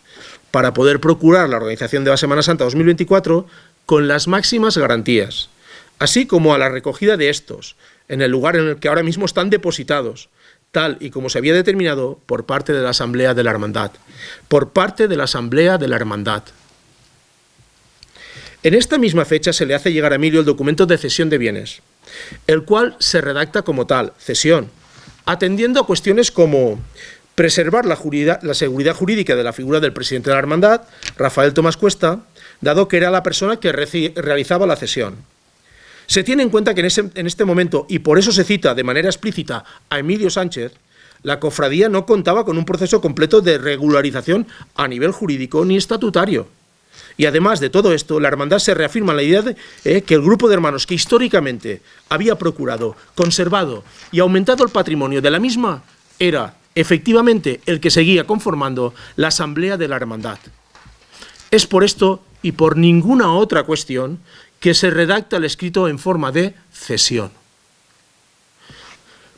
para poder procurar la organización de la Semana Santa 2024 con las máximas garantías, así como a la recogida de estos, en el lugar en el que ahora mismo están depositados, tal y como se había determinado por parte de la Asamblea de la Hermandad. Por parte de la Asamblea de la Hermandad. En esta misma fecha se le hace llegar a Emilio el documento de cesión de bienes, el cual se redacta como tal, cesión, atendiendo a cuestiones como preservar la seguridad jurídica de la figura del presidente de la Hermandad, Rafael Tomás Cuesta, dado que era la persona que realizaba la cesión. Se tiene en cuenta que en este momento, y por eso se cita de manera explícita a Emilio Sánchez, la cofradía no contaba con un proceso completo de regularización a nivel jurídico ni estatutario. Y además de todo esto, la Hermandad se reafirma en la idea de que el grupo de hermanos que históricamente había procurado, conservado y aumentado el patrimonio de la misma, era efectivamente el que seguía conformando la Asamblea de la Hermandad. Es por esto y por ninguna otra cuestión que se redacta el escrito en forma de cesión.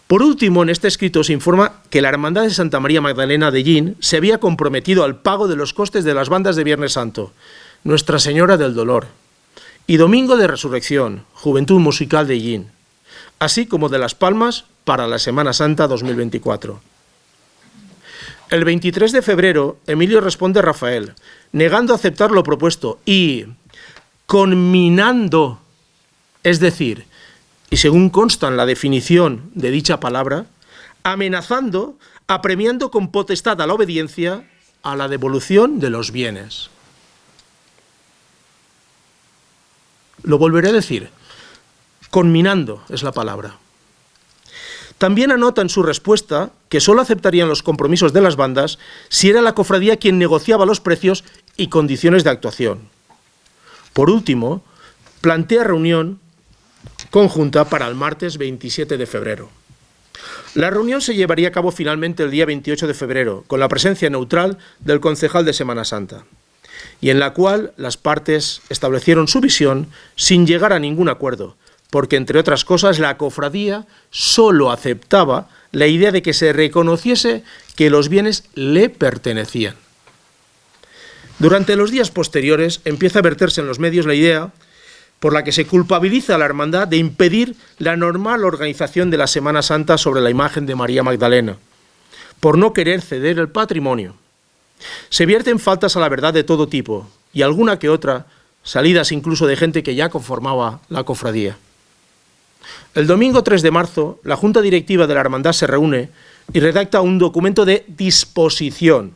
Por último, en este escrito se informa que la Hermandad de Santa María Magdalena de Llín se había comprometido al pago de los costes de las bandas de Viernes Santo, Nuestra Señora del Dolor, y Domingo de Resurrección, Juventud Musical de Llín, así como de las palmas para la Semana Santa 2024. El 23 de febrero, Emilio responde a Rafael, negando aceptar lo propuesto y conminando, es decir, y según consta en la definición de dicha palabra, amenazando, apremiando con potestad a la obediencia a la devolución de los bienes. Lo volveré a decir, conminando es la palabra. También anota en su respuesta que solo aceptarían los compromisos de las bandas si era la cofradía quien negociaba los precios y condiciones de actuación. Por último, plantea reunión conjunta para el martes 27 de febrero. La reunión se llevaría a cabo finalmente el día 28 de febrero, con la presencia neutral del concejal de Semana Santa, y en la cual las partes establecieron su visión sin llegar a ningún acuerdo, porque, entre otras cosas, la cofradía solo aceptaba la idea de que se reconociese que los bienes le pertenecían. Durante los días posteriores empieza a verterse en los medios la idea por la que se culpabiliza a la hermandad de impedir la normal organización de la Semana Santa sobre la imagen de María Magdalena, por no querer ceder el patrimonio. Se vierten faltas a la verdad de todo tipo, y alguna que otra, salidas incluso de gente que ya conformaba la cofradía. El domingo 3 de marzo, la Junta Directiva de la Hermandad se reúne y redacta un documento de disposición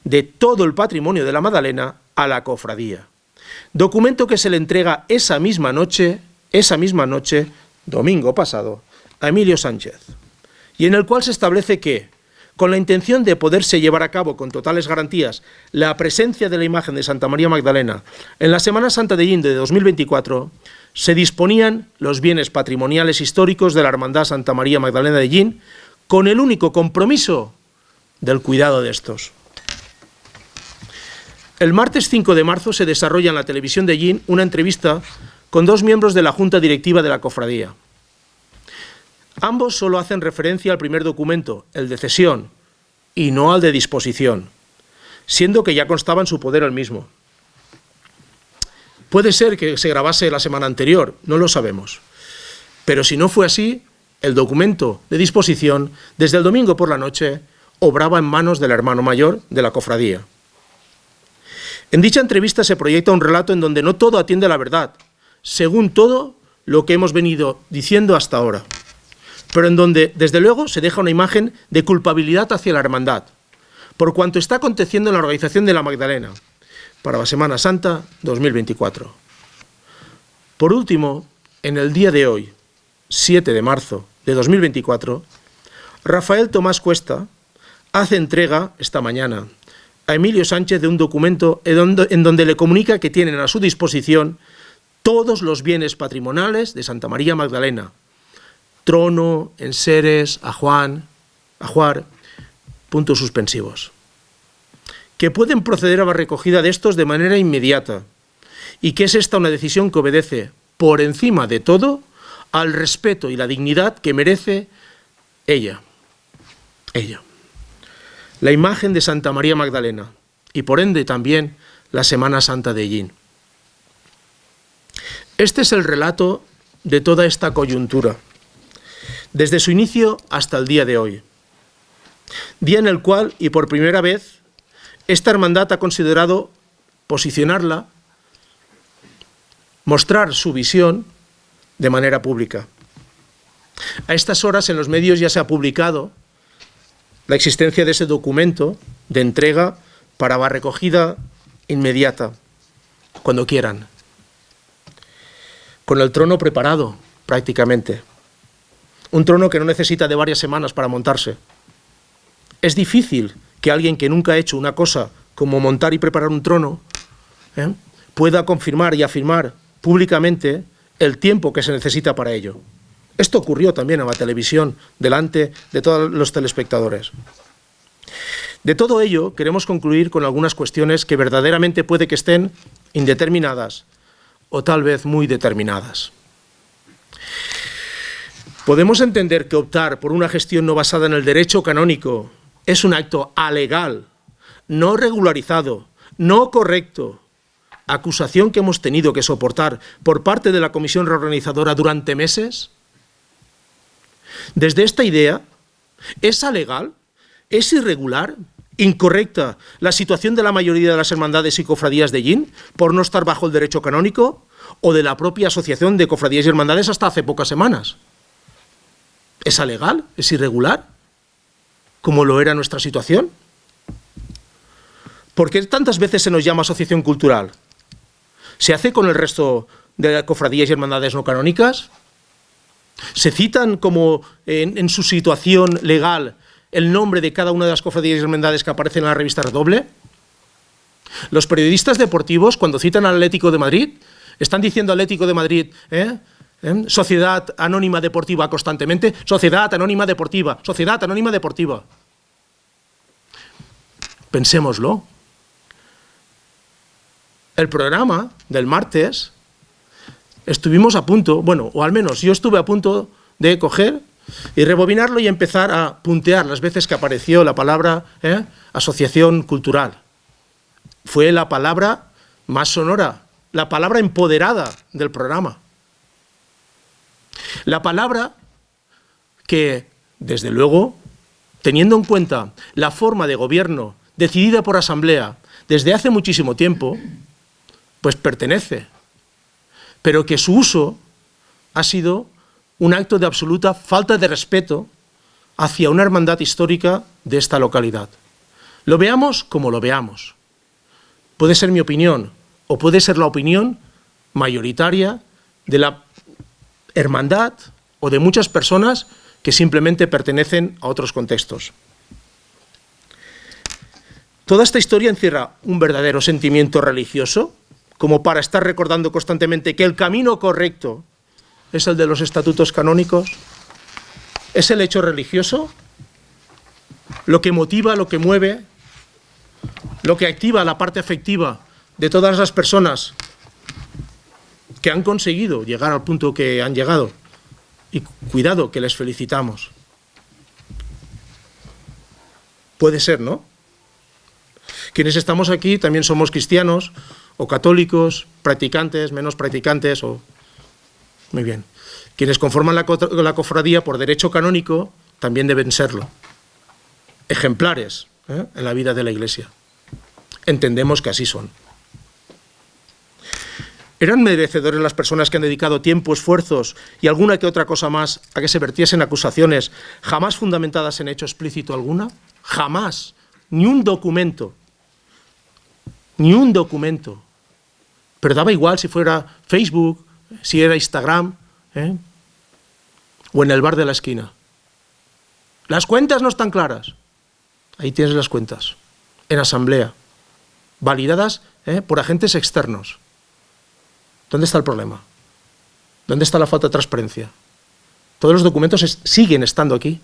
de todo el patrimonio de la Magdalena a la cofradía. Documento que se le entrega esa misma noche, domingo pasado, a Emilio Sánchez, y en el cual se establece que, con la intención de poderse llevar a cabo con totales garantías la presencia de la imagen de Santa María Magdalena en la Semana Santa de Llín de 2024, se disponían los bienes patrimoniales históricos de la Hermandad Santa María Magdalena de Llín con el único compromiso del cuidado de estos. El martes 5 de marzo se desarrolla en la televisión de Llín una entrevista con dos miembros de la Junta Directiva de la Cofradía. Ambos solo hacen referencia al primer documento, el de cesión, y no al de disposición, siendo que ya constaba en su poder el mismo. Puede ser que se grabase la semana anterior, no lo sabemos. Pero si no fue así, el documento de disposición, desde el domingo por la noche, obraba en manos del hermano mayor de la cofradía. En dicha entrevista se proyecta un relato en donde no todo atiende a la verdad, según todo lo que hemos venido diciendo hasta ahora, pero en donde, desde luego, se deja una imagen de culpabilidad hacia la hermandad, por cuanto está aconteciendo en la organización de la Magdalena, para la Semana Santa 2024. Por último, en el día de hoy, 7 de marzo de 2024, Rafael Tomás Cuesta hace entrega, esta mañana, a Emilio Sánchez de un documento en donde le comunica que tienen a su disposición todos los bienes patrimoniales de Santa María Magdalena, trono, enseres, ajuar, puntos suspensivos, que pueden proceder a la recogida de estos de manera inmediata y que es esta una decisión que obedece, por encima de todo, al respeto y la dignidad que merece ella, la imagen de Santa María Magdalena y por ende también la Semana Santa de Llín. Este es el relato de toda esta coyuntura, desde su inicio hasta el día de hoy, día en el cual, y por primera vez, esta hermandad ha considerado posicionarla, mostrar su visión de manera pública. A estas horas en los medios ya se ha publicado la existencia de ese documento de entrega para la recogida inmediata, cuando quieran, con el trono preparado prácticamente. Un trono que no necesita de varias semanas para montarse. Es difícil que alguien que nunca ha hecho una cosa como montar y preparar un trono pueda confirmar y afirmar públicamente el tiempo que se necesita para ello. Esto ocurrió también en la televisión, delante de todos los telespectadores. De todo ello, queremos concluir con algunas cuestiones que verdaderamente puede que estén indeterminadas o tal vez muy determinadas. Podemos entender que optar por una gestión no basada en el derecho canónico es un acto alegal, no regularizado, no correcto, acusación que hemos tenido que soportar por parte de la comisión reorganizadora durante meses. Desde esta idea, ¿es alegal? ¿Es irregular? ¿Incorrecta la situación de la mayoría de las hermandades y cofradías de Llín por no estar bajo el derecho canónico o de la propia Asociación de Cofradías y Hermandades hasta hace pocas semanas? ¿Es alegal? ¿Es irregular? como lo era nuestra situación? ¿Por qué tantas veces se nos llama asociación cultural? ¿Se hace con el resto de cofradías y hermandades no canónicas? ¿Se citan como en su situación legal el nombre de cada una de las cofradías y hermandades que aparecen en la revista Redoble? Los periodistas deportivos, cuando citan al Atlético de Madrid, están diciendo Atlético de Madrid, Sociedad Anónima Deportiva constantemente, Sociedad Anónima Deportiva, Sociedad Anónima Deportiva. Pensémoslo. El programa del martes estuvimos a punto, bueno, o al menos yo estuve a punto de coger y rebobinarlo y empezar a puntear las veces que apareció la palabra asociación cultural. Fue la palabra más sonora, la palabra empoderada del programa. La palabra que, desde luego, teniendo en cuenta la forma de gobierno decidida por asamblea desde hace muchísimo tiempo, pues pertenece, pero que su uso ha sido un acto de absoluta falta de respeto hacia una hermandad histórica de esta localidad. Lo veamos como lo veamos. Puede ser mi opinión, o puede ser la opinión mayoritaria de la hermandad o de muchas personas que simplemente pertenecen a otros contextos. Toda esta historia encierra un verdadero sentimiento religioso, como para estar recordando constantemente que el camino correcto es el de los estatutos canónicos. ¿Es el hecho religioso lo que motiva, lo que mueve, lo que activa la parte afectiva de todas las personas que han conseguido llegar al punto que han llegado? Y cuidado, que les felicitamos. Puede ser, ¿no? Quienes estamos aquí también somos cristianos o católicos, practicantes, menos practicantes, o... Muy bien. Quienes conforman la cofradía por derecho canónico también deben serlo. Ejemplares en la vida de la Iglesia. Entendemos que así son. ¿Eran merecedores las personas que han dedicado tiempo, esfuerzos y alguna que otra cosa más a que se vertiesen acusaciones jamás fundamentadas en hecho explícito alguna? Jamás. Ni un documento. Ni un documento. Pero daba igual si fuera Facebook, si era Instagram, o en el bar de la esquina. Las cuentas no están claras. Ahí tienes las cuentas. En asamblea. Validadas por agentes externos. ¿Dónde está el problema? ¿Dónde está la falta de transparencia? Todos los documentos siguen estando aquí.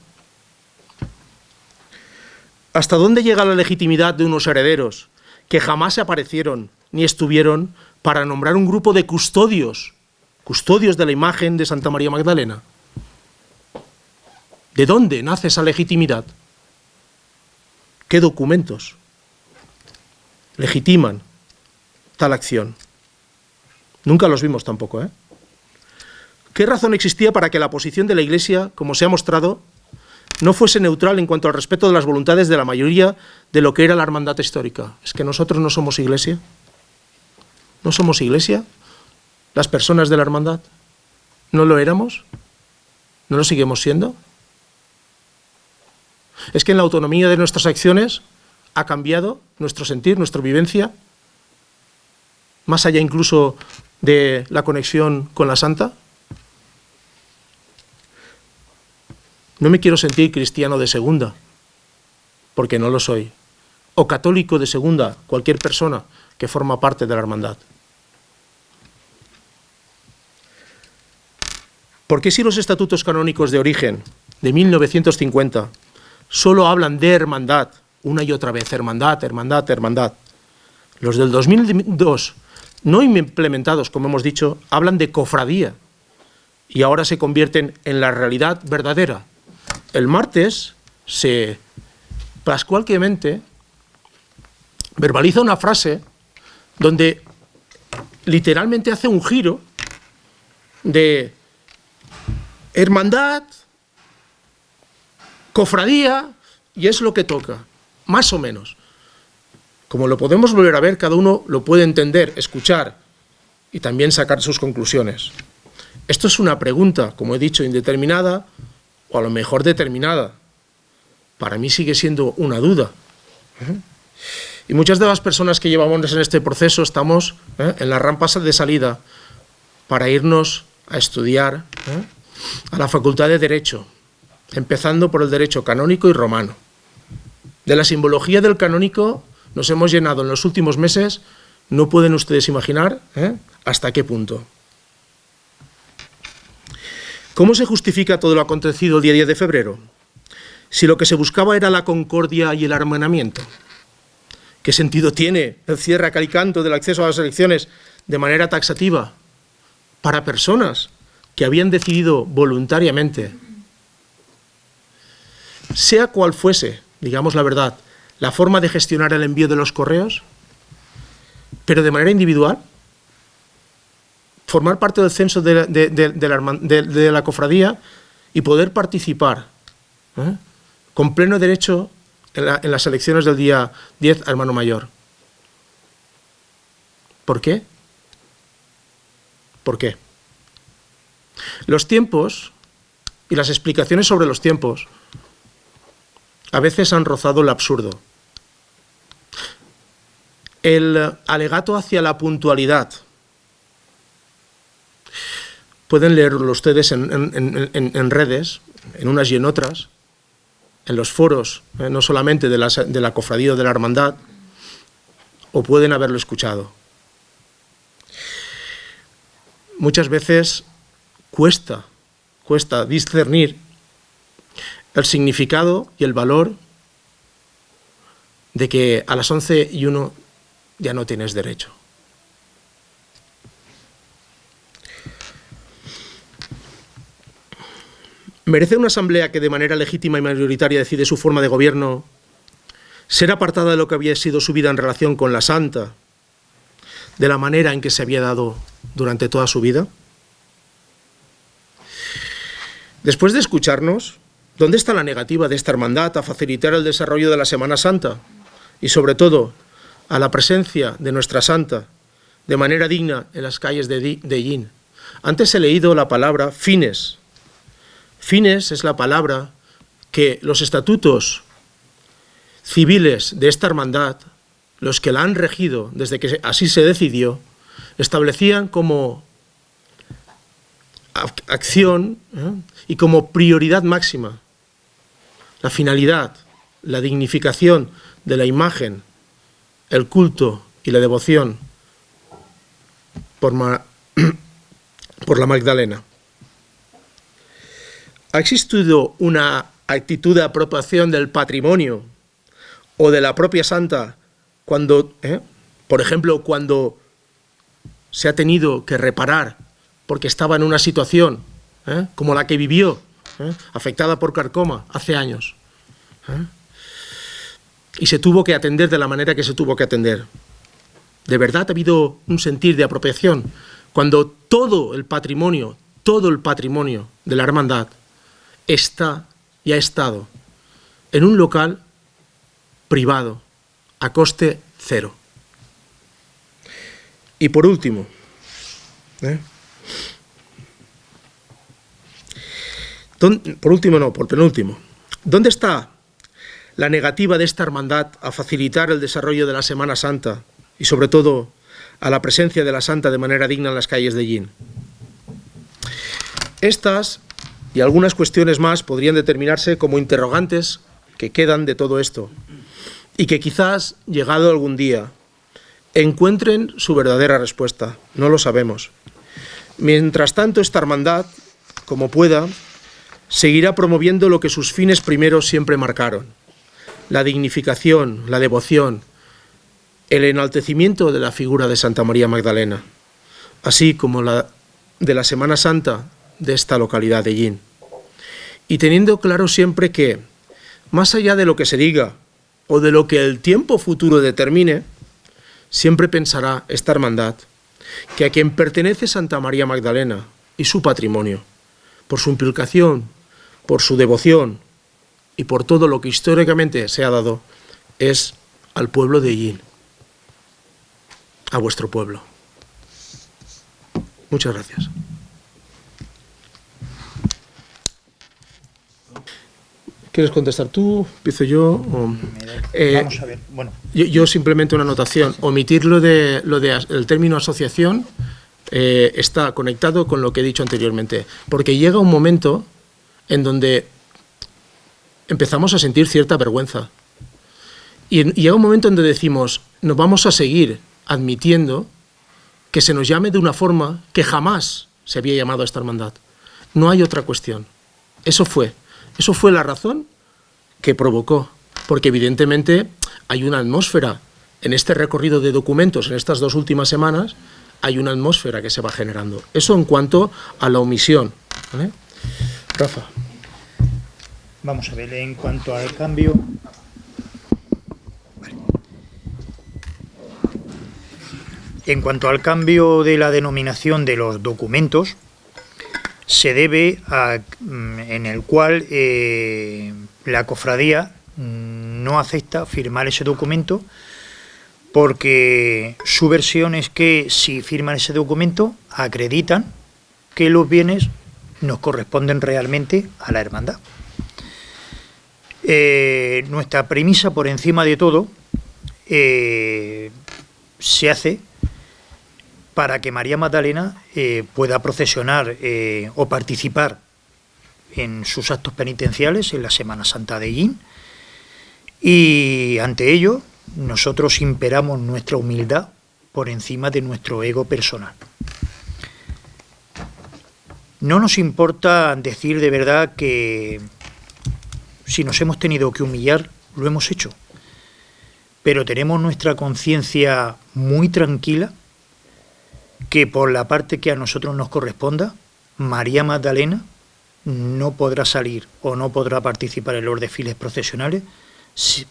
¿Hasta dónde llega la legitimidad de unos herederos que jamás se aparecieron ni estuvieron para nombrar un grupo de custodios de la imagen de Santa María Magdalena? ¿De dónde nace esa legitimidad? ¿Qué documentos legitiman tal acción? Nunca los vimos tampoco, ¿Qué razón existía para que la posición de la Iglesia, como se ha mostrado, no fuese neutral en cuanto al respeto de las voluntades de la mayoría de lo que era la hermandad histórica? ¿Es que nosotros no somos Iglesia? ¿No somos Iglesia? ¿Las personas de la hermandad? ¿No lo éramos? ¿No lo seguimos siendo? ¿Es que en la autonomía de nuestras acciones ha cambiado nuestro sentir, nuestra vivencia? Más allá incluso de la conexión con la Santa. No me quiero sentir cristiano de segunda, porque no lo soy. O católico de segunda, cualquier persona que forma parte de la hermandad. ¿Por qué si los estatutos canónicos de origen, de 1950, solo hablan de hermandad, una y otra vez, hermandad, hermandad, hermandad? Los del 2002, no implementados, como hemos dicho, hablan de cofradía y ahora se convierten en la realidad verdadera. El martes se pascualmente verbaliza una frase donde literalmente hace un giro de hermandad, cofradía, y es lo que toca, más o menos. Como lo podemos volver a ver, cada uno lo puede entender, escuchar y también sacar sus conclusiones. Esto es una pregunta, como he dicho, indeterminada o a lo mejor determinada, para mí sigue siendo una duda. Y muchas de las personas que llevamos en este proceso estamos en las rampas de salida para irnos a estudiar a la Facultad de Derecho, empezando por el derecho canónico y romano. De la simbología del canónico nos hemos llenado en los últimos meses, no pueden ustedes imaginar hasta qué punto. ¿Cómo se justifica todo lo acontecido el día 10 de febrero? Si lo que se buscaba era la concordia y el hermanamiento. ¿Qué sentido tiene el cierre a cal y canto del acceso a las elecciones de manera taxativa para personas que habían decidido voluntariamente, sea cual fuese, digamos la verdad, la forma de gestionar el envío de los correos, pero de manera individual, formar parte del censo de la cofradía y poder participar con pleno derecho en las elecciones del día 10 a hermano mayor? ¿Por qué? ¿Por qué? Los tiempos y las explicaciones sobre los tiempos a veces han rozado el absurdo. El alegato hacia la puntualidad, pueden leerlo ustedes en redes, en unas y en otras, en los foros, no solamente de la cofradía o de la hermandad, o pueden haberlo escuchado. Muchas veces cuesta discernir el significado y el valor de que a las 11:01 ya no tienes derecho. ¿Merece una asamblea que de manera legítima y mayoritaria decide su forma de gobierno ser apartada de lo que había sido su vida en relación con la santa, de la manera en que se había dado durante toda su vida? Después de escucharnos, ¿dónde está la negativa de esta hermandad a facilitar el desarrollo de la Semana Santa y, sobre todo, a la presencia de nuestra santa de manera digna en las calles de Ellín? Antes he leído la palabra fines. Fines es la palabra que los estatutos civiles de esta hermandad, los que la han regido desde que así se decidió, establecían como acción y como prioridad máxima la finalidad, la dignificación de la imagen, el culto y la devoción por la Magdalena. ¿Ha existido una actitud de apropiación del patrimonio o de la propia santa cuando, por ejemplo, cuando se ha tenido que reparar porque estaba en una situación como la que vivió, afectada por carcoma hace años, y se tuvo que atender de la manera que se tuvo que atender? ¿De verdad ha habido un sentir de apropiación cuando todo el patrimonio de la hermandad está y ha estado en un local privado a coste cero? Y por último, por penúltimo, ¿dónde está la negativa de esta hermandad a facilitar el desarrollo de la Semana Santa y, sobre todo, a la presencia de la santa de manera digna en las calles de Ellín? Estas y algunas cuestiones más podrían determinarse como interrogantes que quedan de todo esto y que quizás, llegado algún día, encuentren su verdadera respuesta. No lo sabemos. Mientras tanto, esta hermandad, como pueda, seguirá promoviendo lo que sus fines primeros siempre marcaron: la dignificación, la devoción, el enaltecimiento de la figura de Santa María Magdalena, así como la de la Semana Santa de esta localidad de Ellín. Y teniendo claro siempre que, más allá de lo que se diga o de lo que el tiempo futuro determine, siempre pensará esta hermandad que a quien pertenece Santa María Magdalena y su patrimonio, por su implicación, por su devoción y por todo lo que históricamente se ha dado, es al pueblo de Ellín, a vuestro pueblo. Muchas gracias. ¿Quieres contestar tú? ¿Empiezo yo? Vamos a ver. Bueno. Yo simplemente una anotación. Omitir lo de el término asociación está conectado con lo que he dicho anteriormente. Porque llega un momento en donde empezamos a sentir cierta vergüenza. Y llega un momento en donde decimos, nos vamos a seguir admitiendo que se nos llame de una forma que jamás se había llamado a esta hermandad. No hay otra cuestión. Eso fue la razón que provocó, porque evidentemente hay una atmósfera en este recorrido de documentos, en estas 2 últimas semanas, hay una atmósfera que se va generando. Eso en cuanto a la omisión, ¿vale? Rafa. Vamos a ver, en cuanto al cambio... En cuanto al cambio de la denominación de los documentos, se debe a en el cual la cofradía no acepta firmar ese documento, porque su versión es que si firman ese documento acreditan que los bienes nos corresponden realmente a la hermandad. Nuestra premisa, por encima de todo, se hace para que María Magdalena pueda procesionar o participar en sus actos penitenciales en la Semana Santa de Hellín, y ante ello nosotros imperamos nuestra humildad por encima de nuestro ego personal. No nos importa decir de verdad que si nos hemos tenido que humillar, lo hemos hecho, pero tenemos nuestra conciencia muy tranquila que por la parte que a nosotros nos corresponda, María Magdalena no podrá salir o no podrá participar en los desfiles procesionales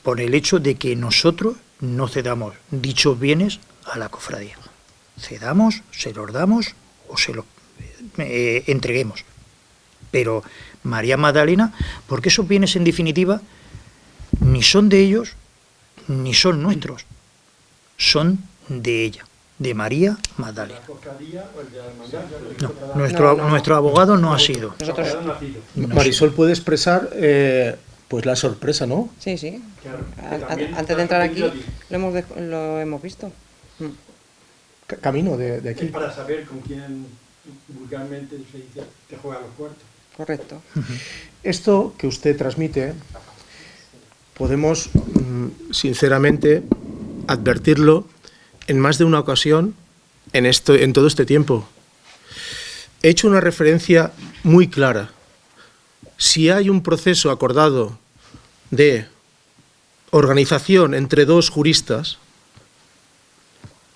por el hecho de que nosotros no cedamos dichos bienes a la cofradía. Cedamos, se los damos o se los entreguemos. Pero María Magdalena, porque esos bienes en definitiva ni son de ellos ni son nuestros, son de ella, de María Magdalena. No, nuestro abogado no ha sido. Marisol puede expresar pues la sorpresa, ¿no? Sí, sí. Antes de entrar aquí lo hemos visto. Camino de aquí. Es para saber con quién vulgarmente se dice que juega a los cuartos. Correcto. Esto que usted transmite, podemos sinceramente advertirlo en más de una ocasión en todo este tiempo. He hecho una referencia muy clara. Si hay un proceso acordado de organización entre 2 juristas,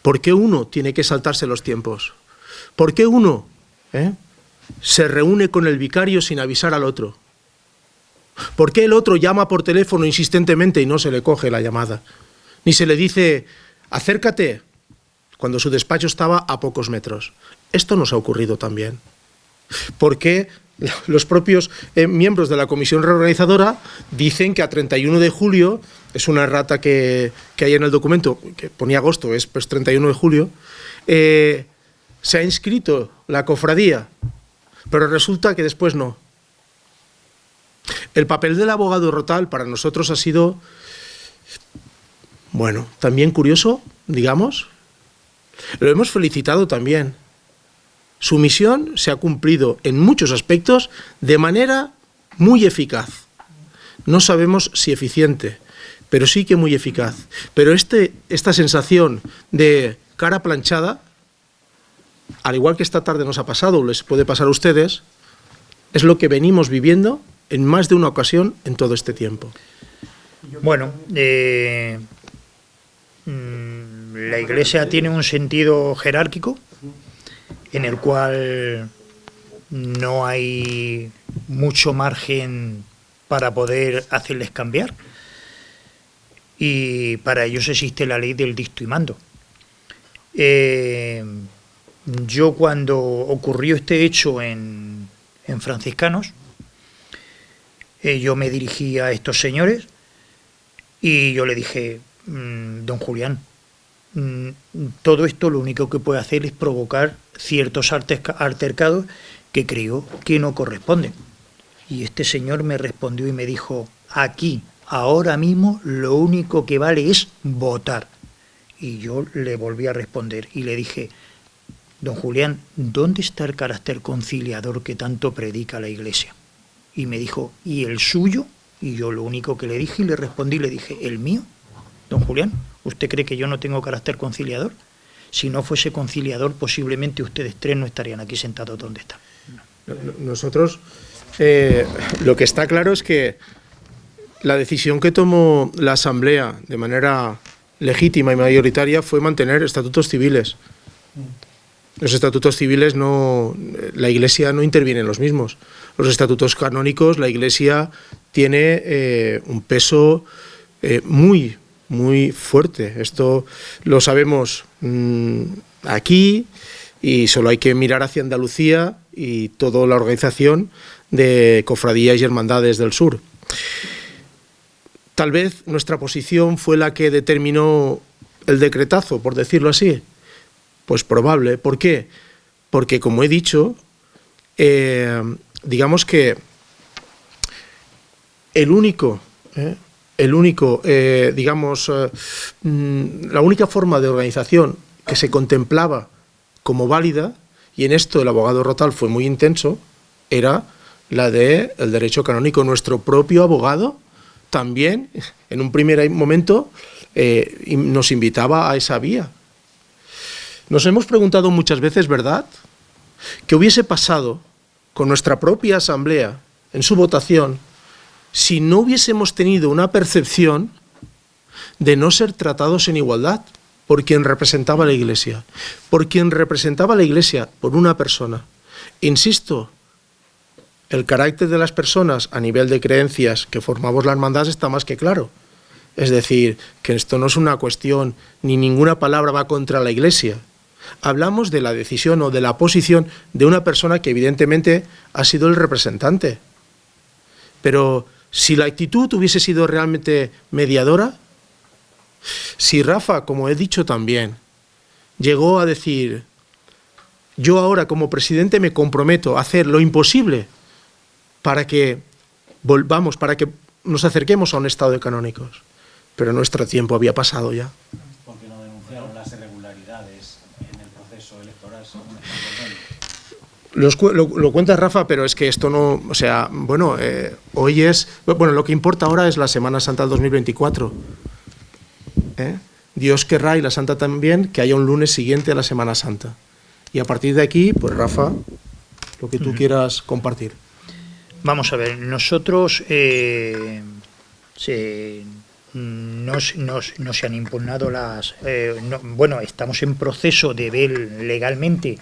¿por qué uno tiene que saltarse los tiempos? ¿Por qué uno se reúne con el vicario sin avisar al otro? ¿Por qué el otro llama por teléfono insistentemente y no se le coge la llamada? Ni se le dice, acércate, cuando su despacho estaba a pocos metros. Esto nos ha ocurrido también. ¿Por qué los propios miembros de la comisión reorganizadora dicen que a 31 de julio, es una errata que hay en el documento, que ponía agosto, es pues 31 de julio, se ha inscrito la cofradía, pero resulta que después no? El papel del abogado Rotal para nosotros ha sido, bueno, también curioso, digamos. Lo hemos felicitado también. Su misión se ha cumplido en muchos aspectos de manera muy eficaz. No sabemos si eficiente, pero sí que muy eficaz. Pero esta sensación de cara planchada, al igual que esta tarde nos ha pasado, les puede pasar a ustedes, es lo que venimos viviendo en más de una ocasión en todo este tiempo. Bueno, la Iglesia tiene un sentido jerárquico en el cual no hay mucho margen para poder hacerles cambiar, y para ellos existe la ley del dicto y mando. Yo cuando ocurrió este hecho en Franciscanos, yo me dirigí a estos señores y yo le dije, don Julián, todo esto lo único que puede hacer es provocar ciertos altercados que creo que no corresponden. Y este señor me respondió y me dijo, aquí, ahora mismo, lo único que vale es votar. Y yo le volví a responder y le dije, don Julián, ¿dónde está el carácter conciliador que tanto predica la Iglesia? Y me dijo, ¿y el suyo? Y yo lo único que le dije y le respondí, le dije, ¿el mío? Don Julián, ¿usted cree que yo no tengo carácter conciliador? Si no fuese conciliador, posiblemente ustedes tres no estarían aquí sentados donde están. Nosotros, lo que está claro es que la decisión que tomó la Asamblea de manera legítima y mayoritaria fue mantener estatutos civiles. Los estatutos civiles la Iglesia no interviene en los mismos. Los estatutos canónicos, la Iglesia tiene un peso muy fuerte. Esto lo sabemos aquí y solo hay que mirar hacia Andalucía y toda la organización de cofradías y hermandades del sur. Tal vez nuestra posición fue la que determinó el decretazo, por decirlo así. Pues probable. ¿Por qué? Porque, como he dicho, digamos que la única forma de organización que se contemplaba como válida, y en esto el abogado Rotal fue muy intenso, era la del derecho canónico. Nuestro propio abogado también, en un primer momento, nos invitaba a esa vía. Nos hemos preguntado muchas veces, ¿verdad?, qué hubiese pasado con nuestra propia Asamblea en su votación si no hubiésemos tenido una percepción de no ser tratados en igualdad por quien representaba la Iglesia, por una persona. Insisto, el carácter de las personas a nivel de creencias que formamos la hermandad está más que claro. Es decir, que esto no es una cuestión, ni ninguna palabra va contra la Iglesia. Hablamos de la decisión o de la posición de una persona que evidentemente ha sido el representante. Pero si la actitud hubiese sido realmente mediadora, si Rafa, como he dicho también, llegó a decir, yo ahora como presidente me comprometo a hacer lo imposible para que nos acerquemos a un estado de canónicos, pero nuestro tiempo había pasado ya. Porque no denunciaron las irregularidades en el proceso electoral, según Lo cuenta Rafa, pero es que esto no, o sea, bueno, hoy es, bueno, lo que importa ahora es la Semana Santa del 2024. Dios querrá, y la Santa también, que haya un lunes siguiente a la Semana Santa. Y a partir de aquí, pues Rafa, lo que tú quieras compartir. Vamos a ver, nosotros no se han impugnado estamos en proceso de ver legalmente,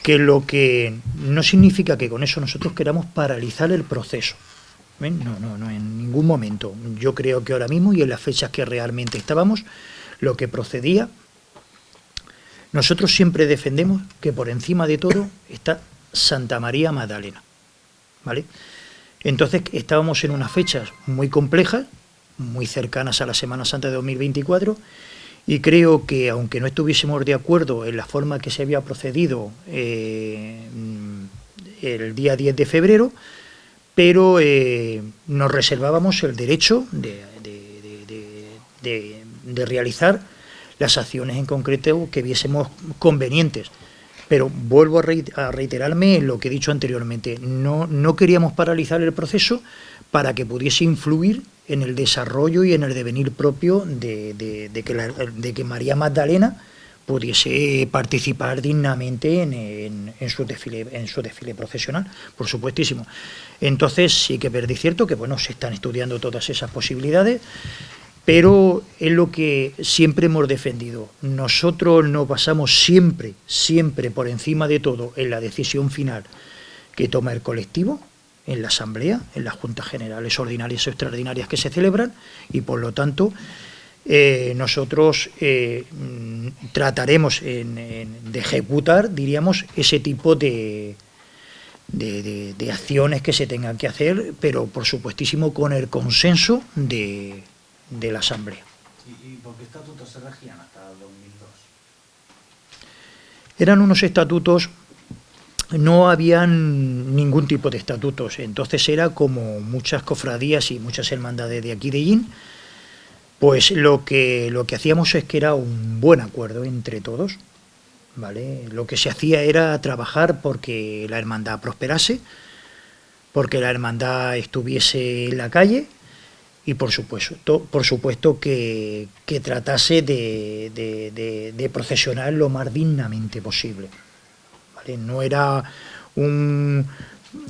que lo que no significa que con eso nosotros queramos paralizar el proceso. No, en ningún momento. Yo creo que ahora mismo y en las fechas que realmente estábamos, lo que procedía, nosotros siempre defendemos que por encima de todo está Santa María Magdalena, ¿vale? Entonces estábamos en unas fechas muy complejas, muy cercanas a la Semana Santa de 2024, y creo que aunque no estuviésemos de acuerdo en la forma que se había procedido el día 10 de febrero, pero nos reservábamos el derecho de realizar las acciones en concreto que viésemos convenientes. Pero vuelvo a reiterarme en lo que he dicho anteriormente, no queríamos paralizar el proceso para que pudiese influir en el desarrollo y en el devenir propio de que María Magdalena pudiese participar dignamente en su desfile profesional, por supuestísimo. Entonces sí que es cierto que bueno, se están estudiando todas esas posibilidades, pero es lo que siempre hemos defendido. Nosotros nos basamos siempre por encima de todo en la decisión final que toma el colectivo, en la Asamblea, en las Juntas Generales Ordinarias o Extraordinarias que se celebran, y por lo tanto nosotros trataremos de ejecutar, diríamos, ese tipo de acciones que se tengan que hacer, pero por supuestísimo con el consenso de la Asamblea. ¿Y por qué estatutos se regían hasta el 2002? Eran unos estatutos, no habían ningún tipo de estatutos. Entonces era como muchas cofradías y muchas hermandades de aquí de Illín, pues lo que hacíamos es que era un buen acuerdo entre todos, ¿vale? Lo que se hacía era trabajar porque la hermandad prosperase, porque la hermandad estuviese en la calle y por supuesto que tratase de procesionar lo más dignamente posible, ¿vale?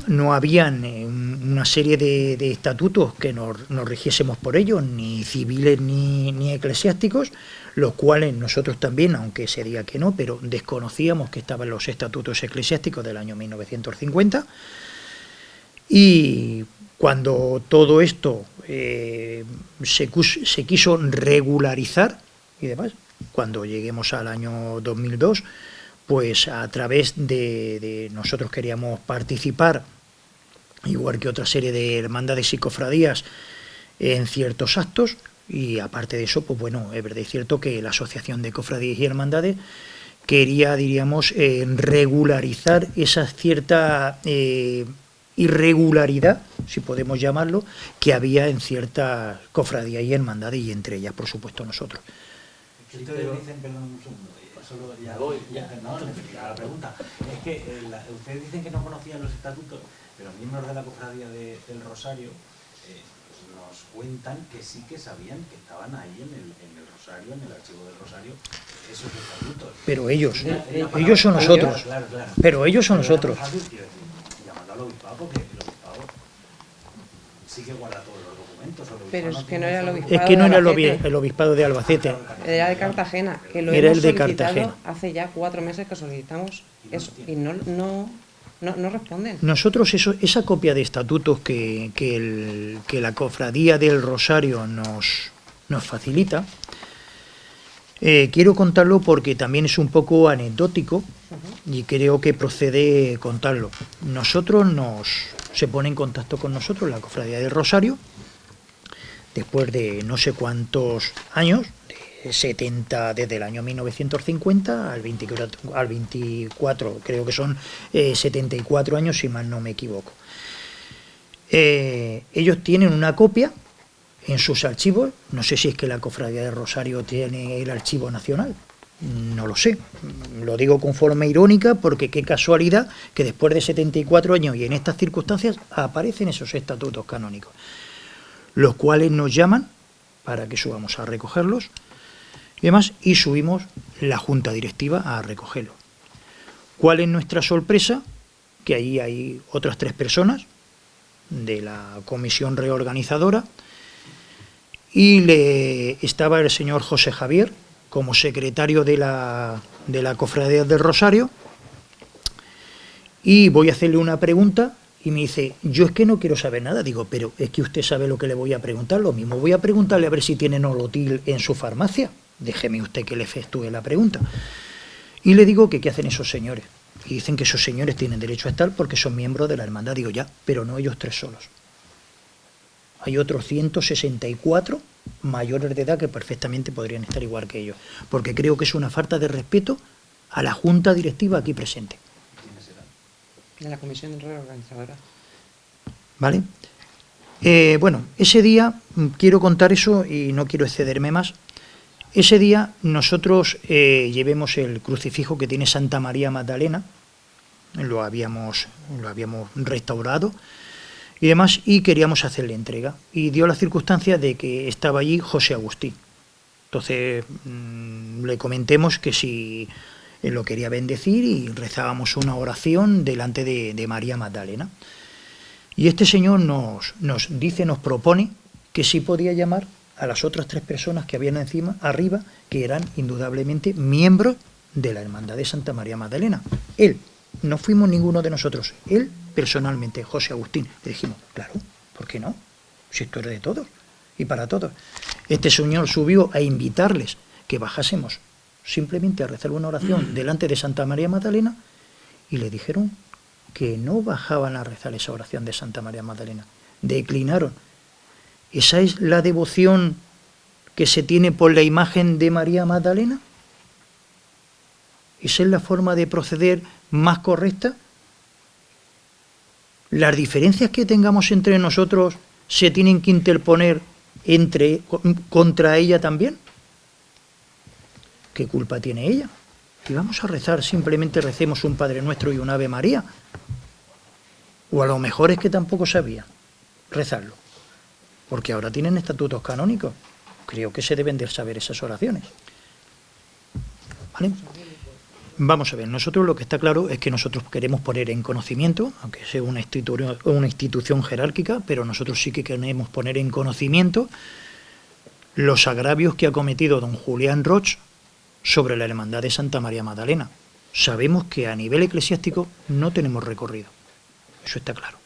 No habían una serie de estatutos que nos rigiésemos por ellos, ni civiles ni eclesiásticos, los cuales nosotros también, aunque se diga que no, pero desconocíamos que estaban los estatutos eclesiásticos del año 1950. Y cuando todo esto se quiso regularizar y demás, cuando lleguemos al año 2002, pues a través de nosotros queríamos participar, igual que otra serie de hermandades y cofradías, en ciertos actos, y aparte de eso, pues bueno, es verdad y cierto que la Asociación de Cofradías y Hermandades quería, diríamos, regularizar esa cierta irregularidad, si podemos llamarlo, que había en ciertas cofradías y hermandades, y entre ellas, por supuesto, nosotros. Ustedes dicen, perdón un segundo, solo ya voy, no, a la pregunta. Es que ustedes dicen que no conocían los estatutos, pero miembros de la cofradía del Rosario nos cuentan que sí que sabían que estaban ahí en el Rosario, en el archivo del Rosario, esos estatutos. Pero ellos son nosotros. Claro. Pero ellos son nosotros. Llamando al obispado, porque el obispado sí que guarda todos los documentos. Pero es que no era el obispado. Es que no era Albacete. el obispado de Albacete. Era de Cartagena, que lo Era hemos el de solicitado Cartagena. hace ya 4 meses que solicitamos eso y no responden. Nosotros esa copia de estatutos que la cofradía del Rosario nos facilita, quiero contarlo porque también es un poco anecdótico y creo que procede contarlo. Se pone en contacto con nosotros la cofradía del Rosario después de no sé cuántos años, desde el año 1950 al 24, creo que son 74 años, si mal no me equivoco. Ellos tienen una copia en sus archivos, no sé si es que la cofradía de Rosario tiene el archivo nacional, no lo sé, lo digo con forma irónica porque qué casualidad que después de 74 años y en estas circunstancias aparecen esos estatutos canónicos, los cuales nos llaman para que subamos a recogerlos y demás, y subimos la junta directiva a recogerlo. ¿Cuál es nuestra sorpresa? Que ahí hay otras 3 personas de la comisión reorganizadora y estaba el señor José Javier como secretario de la Cofradía del Rosario, y voy a hacerle una pregunta y me dice, yo es que no quiero saber nada. Digo, pero es que usted sabe lo que le voy a preguntar, lo mismo voy a preguntarle a ver si tiene Nolotil en su farmacia. Déjeme usted que le efectúe la pregunta. Y le digo que qué hacen esos señores. Y dicen que esos señores tienen derecho a estar porque son miembros de la hermandad. Digo, ya, pero no ellos 3 solos. Hay otros 164 mayores de edad que perfectamente podrían estar igual que ellos. Porque creo que es una falta de respeto a la junta directiva aquí presente. De la comisión reorganizadora. ¿Vale? Bueno, ese día, quiero contar eso y no quiero excederme más. Ese día nosotros llevemos el crucifijo que tiene Santa María Magdalena, lo habíamos restaurado y demás, y queríamos hacerle entrega. Y dio la circunstancia de que estaba allí José Agustín. Entonces le comentemos que si él lo quería bendecir y rezábamos una oración delante de María Magdalena. Y este señor nos propone que sí podía llamar a las otras 3 personas que habían arriba, que eran indudablemente miembros de la Hermandad de Santa María Magdalena. Él, no fuimos ninguno de nosotros, él personalmente, José Agustín. Le dijimos, claro, ¿por qué no? Si esto era de todos y para todos. Este señor subió a invitarles que bajásemos simplemente a rezar una oración delante de Santa María Magdalena, y le dijeron que no bajaban a rezar esa oración de Santa María Magdalena. Declinaron. ¿Esa es la devoción que se tiene por la imagen de María Magdalena? ¿Esa es la forma de proceder más correcta? las diferencias que tengamos entre nosotros se tienen que interponer contra ella también. ¿Qué culpa tiene ella? Y vamos a rezar, simplemente recemos un Padre Nuestro y un Ave María. O a lo mejor es que tampoco sabía rezarlo, porque ahora tienen estatutos canónicos. Creo que se deben de saber esas oraciones. ¿Vale? Vamos a ver, nosotros lo que está claro es que nosotros queremos poner en conocimiento, aunque sea una institución jerárquica, pero nosotros sí que queremos poner en conocimiento los agravios que ha cometido don Julián Roch sobre la Hermandad de Santa María Magdalena. Sabemos que a nivel eclesiástico no tenemos recorrido, eso está claro,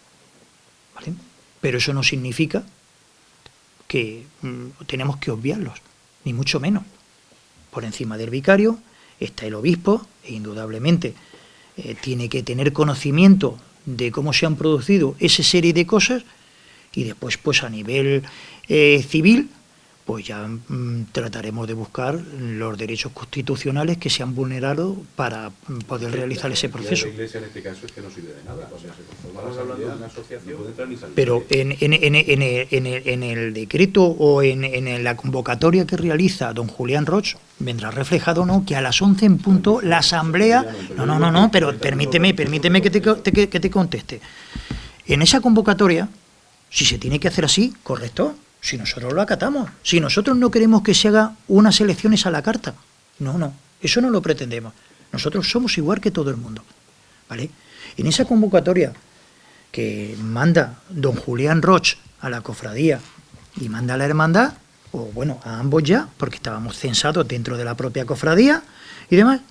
¿vale? Pero eso no significa que tenemos que obviarlos, ni mucho menos. Por encima del vicario está el obispo, e indudablemente tiene que tener conocimiento de cómo se han producido esa serie de cosas, y después, pues a nivel civil, pues ya trataremos de buscar los derechos constitucionales que se han vulnerado para poder realizar ese proceso. La Iglesia en este caso es que no sirve de nada. O sea, se conforma la asamblea, una asociación, no puede entrar ni salir. Pero en el decreto o en la convocatoria que realiza don Julián Roch, vendrá reflejado, ¿no?, que a las 11 en punto la asamblea... No, pero permíteme que te conteste. En esa convocatoria, si se tiene que hacer así, correcto, si nosotros lo acatamos, si nosotros no queremos que se haga unas elecciones a la carta, no, eso no lo pretendemos. Nosotros somos igual que todo el mundo, ¿vale? En esa convocatoria que manda don Julián Roch a la cofradía y manda a la hermandad, o bueno, a ambos ya, porque estábamos censados dentro de la propia cofradía y demás,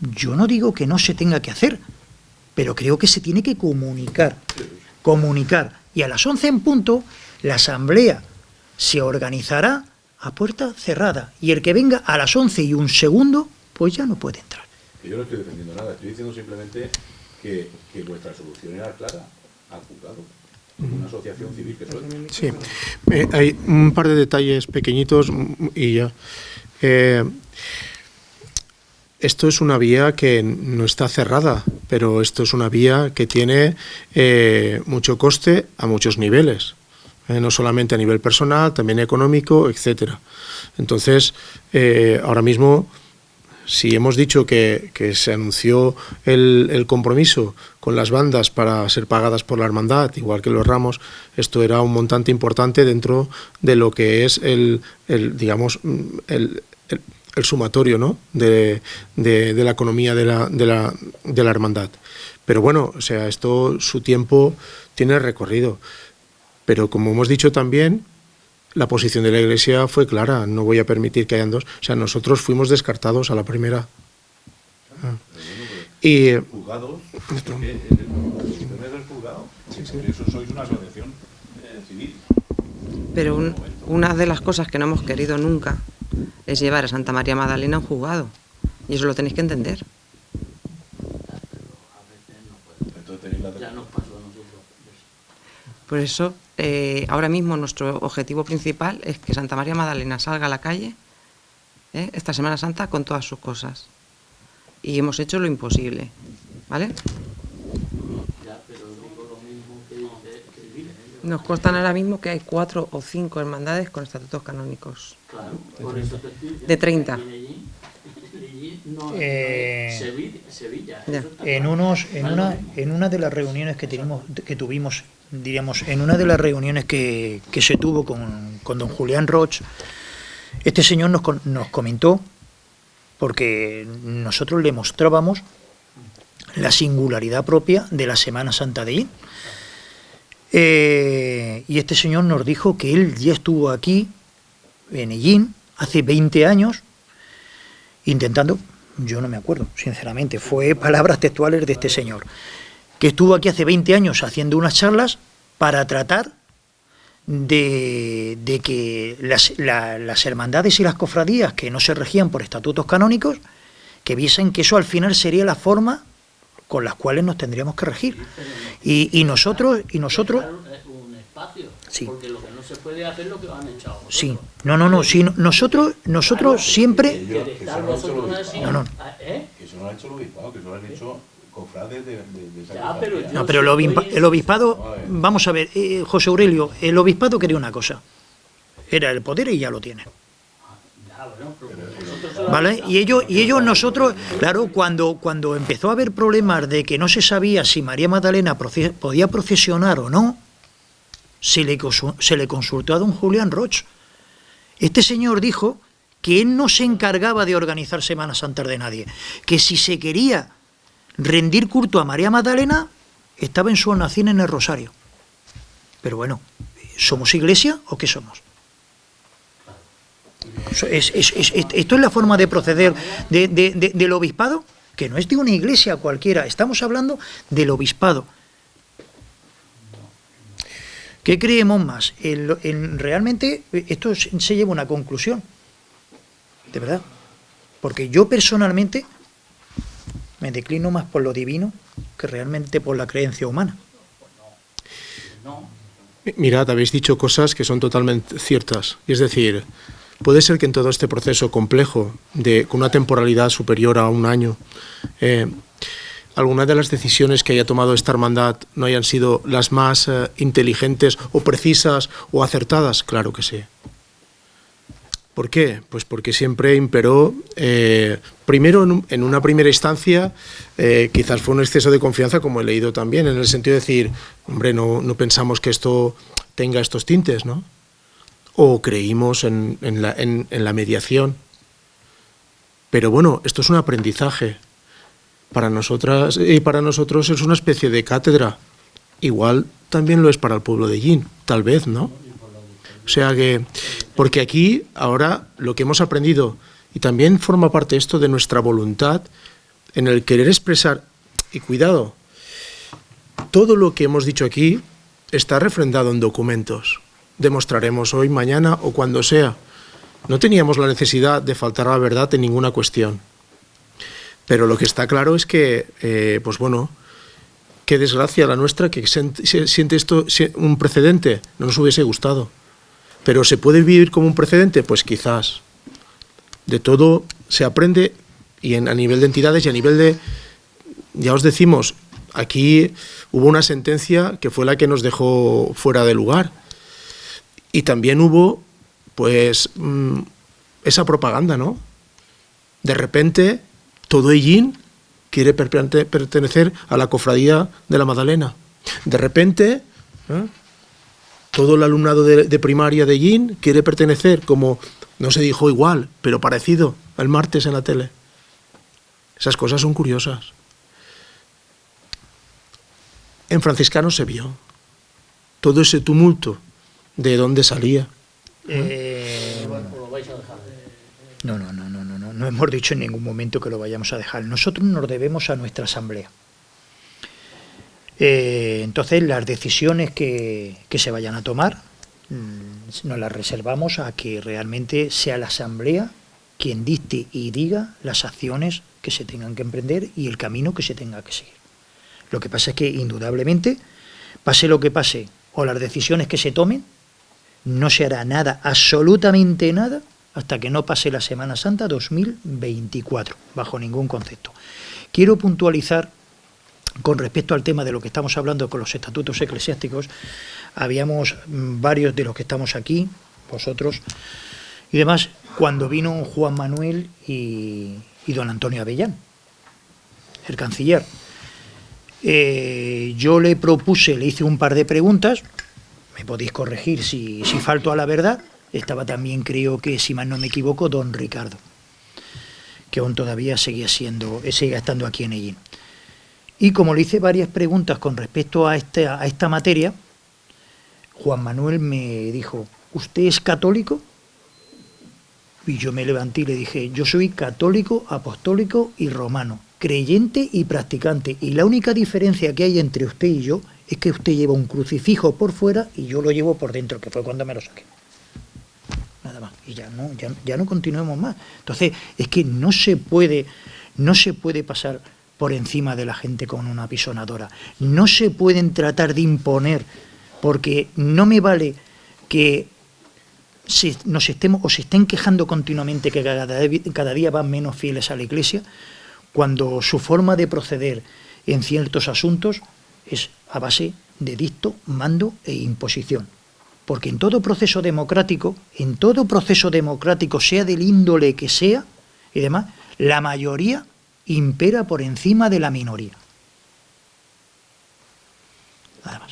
yo no digo que no se tenga que hacer, pero creo que se tiene que comunicar, y a las 11 en punto la asamblea se organizará a puerta cerrada, y el que venga a las 11 y un segundo, pues ya no puede entrar. Yo no estoy defendiendo nada, estoy diciendo simplemente que vuestra solución era clara, al juzgado, una asociación civil que soy. Sí, hay un par de detalles pequeñitos y ya. Esto es una vía que no está cerrada, pero esto es una vía que tiene mucho coste a muchos niveles, no solamente a nivel personal, también económico, etcétera. Entonces, ahora mismo, si hemos dicho que se anunció el compromiso con las bandas para ser pagadas por la hermandad, igual que los ramos, esto era un montante importante dentro de lo que es el sumatorio, ¿no?, de la economía de la hermandad. Pero bueno, o sea, esto, su tiempo tiene recorrido. Pero como hemos dicho también, la posición de la Iglesia fue clara, no voy a permitir que hayan dos. O sea, nosotros fuimos descartados a la primera. Y Juzgados, es que el juzgado, por eso sois una asociación civil. Pero una de las cosas que no hemos querido nunca es llevar a Santa María Magdalena a un juzgado, y eso lo tenéis que entender. Ya nos pasó a nosotros. Por eso, ahora mismo nuestro objetivo principal es que Santa María Magdalena salga a la calle esta Semana Santa con todas sus cosas. Y hemos hecho lo imposible, ¿vale? Ya, pero digo lo mismo que dice. Nos constan ahora mismo que hay 4 o 5 hermandades con estatutos canónicos. Claro, por eso te estoy diciendo De 30. que allí no, Sevilla. Ya. Eso está claro. En una de las reuniones que tuvimos, diríamos, en una de las reuniones que se tuvo con don Julián Roch, este señor nos comentó, porque nosotros le mostrábamos la singularidad propia de la Semana Santa de Illín. Y este señor nos dijo que él ya estuvo aquí, en Illín, hace 20 años, intentando, yo no me acuerdo, sinceramente, fue palabras textuales de este señor, que estuvo aquí hace 20 años haciendo unas charlas para tratar de que las hermandades y las cofradías que no se regían por estatutos canónicos, que viesen que eso al final sería la forma con las cuales nos tendríamos que regir. Y nosotros Un espacio, sí. Porque lo que no se puede hacer es lo que han echado. Sí, no, sí, nosotros siempre... Que eso no lo ha hecho el obispado, No. que eso no lo ha hecho el obispado, que eso lo han hecho cofrades de esa Ya, pero cofradía. yo- No, pero el obispado, vamos a ver, José Aurelio, el obispado quería una cosa, era el poder y ya lo tiene. Ya, bueno, pero nosotros ¿Vale? Y ellos nosotros, claro, cuando empezó a haber problemas de que no se sabía si María Magdalena podía procesionar o no, se le consultó a don Julián Roch. Este señor dijo que él no se encargaba de organizar Semana Santa de nadie, que si se quería rendir culto a María Magdalena, estaba en su oración en el Rosario. Pero bueno, ¿somos iglesia o qué somos? Esto es la forma de proceder del obispado, que no es de una iglesia cualquiera, estamos hablando del obispado. ¿Qué creemos más? Realmente esto se lleva a una conclusión, de verdad, porque yo personalmente me declino más por lo divino que realmente por la creencia humana. Mirad, habéis dicho cosas que son totalmente ciertas. Y es decir, puede ser que en todo este proceso complejo, con una temporalidad superior a un año, algunas de las decisiones que haya tomado esta hermandad no hayan sido las más inteligentes o precisas o acertadas. Claro que sí. ¿Por qué? Pues porque siempre imperó, primero en una primera instancia, quizás fue un exceso de confianza, como he leído también, en el sentido de decir, hombre, no pensamos que esto tenga estos tintes, ¿no? O creímos en la mediación. Pero bueno, esto es un aprendizaje. Para nosotras y para nosotros es una especie de cátedra. Igual también lo es para el pueblo de Llín, tal vez, ¿no? O sea que, porque aquí ahora lo que hemos aprendido, y también forma parte esto de nuestra voluntad, en el querer expresar, y cuidado, todo lo que hemos dicho aquí está refrendado en documentos. Demostraremos hoy, mañana o cuando sea. No teníamos la necesidad de faltar a la verdad en ninguna cuestión. Pero lo que está claro es que, pues bueno, qué desgracia la nuestra que se siente esto un precedente. No nos hubiese gustado. Pero ¿se puede vivir como un precedente? Pues quizás. De todo se aprende, y a nivel de entidades y a nivel de... Ya os decimos, aquí hubo una sentencia que fue la que nos dejó fuera de lugar. Y también hubo, pues, esa propaganda, ¿no? De repente, todo Ellín quiere pertenecer a la cofradía de la Magdalena. De repente, todo el alumnado de primaria de Ellín quiere pertenecer, como no se dijo igual, pero parecido al martes en la tele. Esas cosas son curiosas. En franciscanos se vio todo ese tumulto, de dónde salía. lo vais a dejar. No hemos dicho en ningún momento que lo vayamos a dejar. Nosotros nos debemos a nuestra asamblea. Entonces, las decisiones que se vayan a tomar nos las reservamos a que realmente sea la asamblea quien dicte y diga las acciones que se tengan que emprender y el camino que se tenga que seguir. Lo que pasa es que, indudablemente, pase lo que pase o las decisiones que se tomen, no se hará nada, absolutamente nada, hasta que no pase la Semana Santa 2024, bajo ningún concepto. Quiero puntualizar con respecto al tema de lo que estamos hablando con los estatutos eclesiásticos. Habíamos varios de los que estamos aquí, vosotros y demás, cuando vino Juan Manuel y don Antonio Avellán, el canciller. Yo le propuse, le hice un par de preguntas, me podéis corregir si falto a la verdad. Estaba también, creo que, si mal no me equivoco, don Ricardo, que aún todavía sigue estando aquí en Ellín. Y como le hice varias preguntas con respecto a esta materia, Juan Manuel me dijo, ¿usted es católico? Y yo me levanté y le dije, yo soy católico, apostólico y romano, creyente y practicante. Y la única diferencia que hay entre usted y yo es que usted lleva un crucifijo por fuera y yo lo llevo por dentro, que fue cuando me lo saqué. Nada más. Y ya no continuemos más. Entonces, es que no se puede pasar por encima de la gente con una apisonadora. No se pueden tratar de imponer, porque no me vale que se estén quejando continuamente que cada día van menos fieles a la Iglesia, cuando su forma de proceder en ciertos asuntos es a base de dicto, mando e imposición. Porque en todo proceso democrático, sea del índole que sea y demás, la mayoría impera por encima de la minoría. Nada más.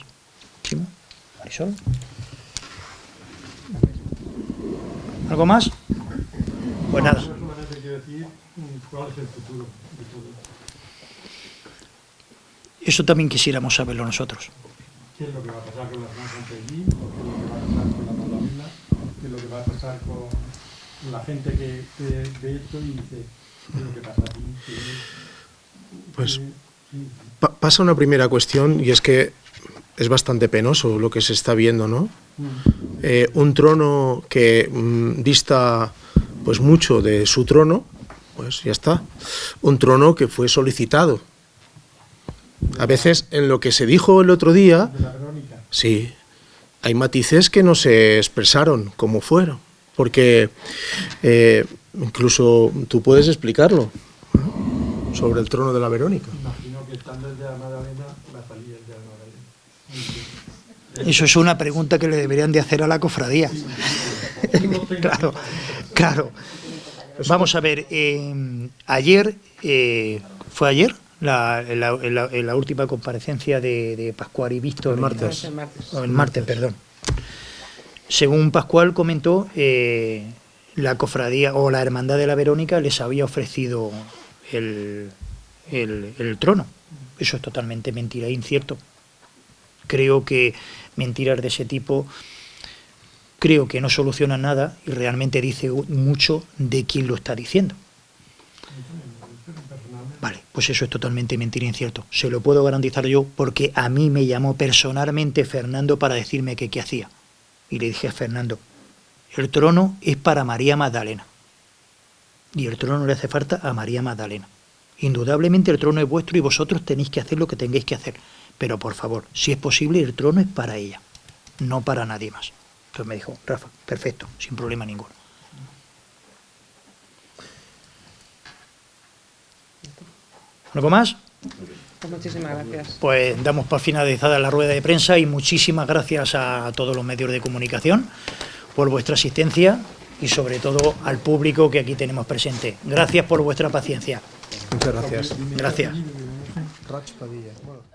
¿Chimo? ¿Marisol? ¿Algo más? Pues nada. Yo solamente quiero decir cuál es el futuro de todo esto. Eso también quisiéramos saberlo nosotros. ¿Qué es lo que va a pasar con la Semana Santa allí? ¿Qué es lo que va a pasar con la Magdalena? ¿Qué es lo que va a pasar con la gente que ve esto y dice qué es lo que pasa aquí? Pues pasa una primera cuestión, y es que es bastante penoso lo que se está viendo, ¿no? Un trono que dista pues mucho de su trono, pues ya está. Un trono que fue solicitado. A veces en lo que se dijo el otro día, De la Verónica. sí, hay matices que no se expresaron como fueron, porque incluso tú puedes explicarlo, ¿no? Sobre el trono de la Verónica. Imagino que estando el de la Magdalena va a salir el de la Magdalena. Eso es una pregunta que le deberían de hacer a la cofradía. Claro, claro. Vamos a ver, ayer, ¿fue ayer? La última comparecencia de Pascual y Víctor. El martes. El martes, perdón. Según Pascual comentó, la cofradía o la Hermandad de la Verónica les había ofrecido el trono. Eso es totalmente mentira e incierto. Creo que mentiras de ese tipo creo que no solucionan nada y realmente dice mucho de quién lo está diciendo. Vale, pues eso es totalmente mentira e incierto. Se lo puedo garantizar yo porque a mí me llamó personalmente Fernando para decirme que qué hacía. Y le dije a Fernando, el trono es para María Magdalena. Y el trono le hace falta a María Magdalena. Indudablemente el trono es vuestro y vosotros tenéis que hacer lo que tengáis que hacer. Pero por favor, si es posible, el trono es para ella, no para nadie más. Entonces me dijo, Rafa, perfecto, sin problema ninguno. ¿Algo más? Pues muchísimas gracias. Pues damos por finalizada la rueda de prensa y muchísimas gracias a todos los medios de comunicación por vuestra asistencia y sobre todo al público que aquí tenemos presente. Gracias por vuestra paciencia. Muchas gracias. Gracias. Rach Padilla. Bueno.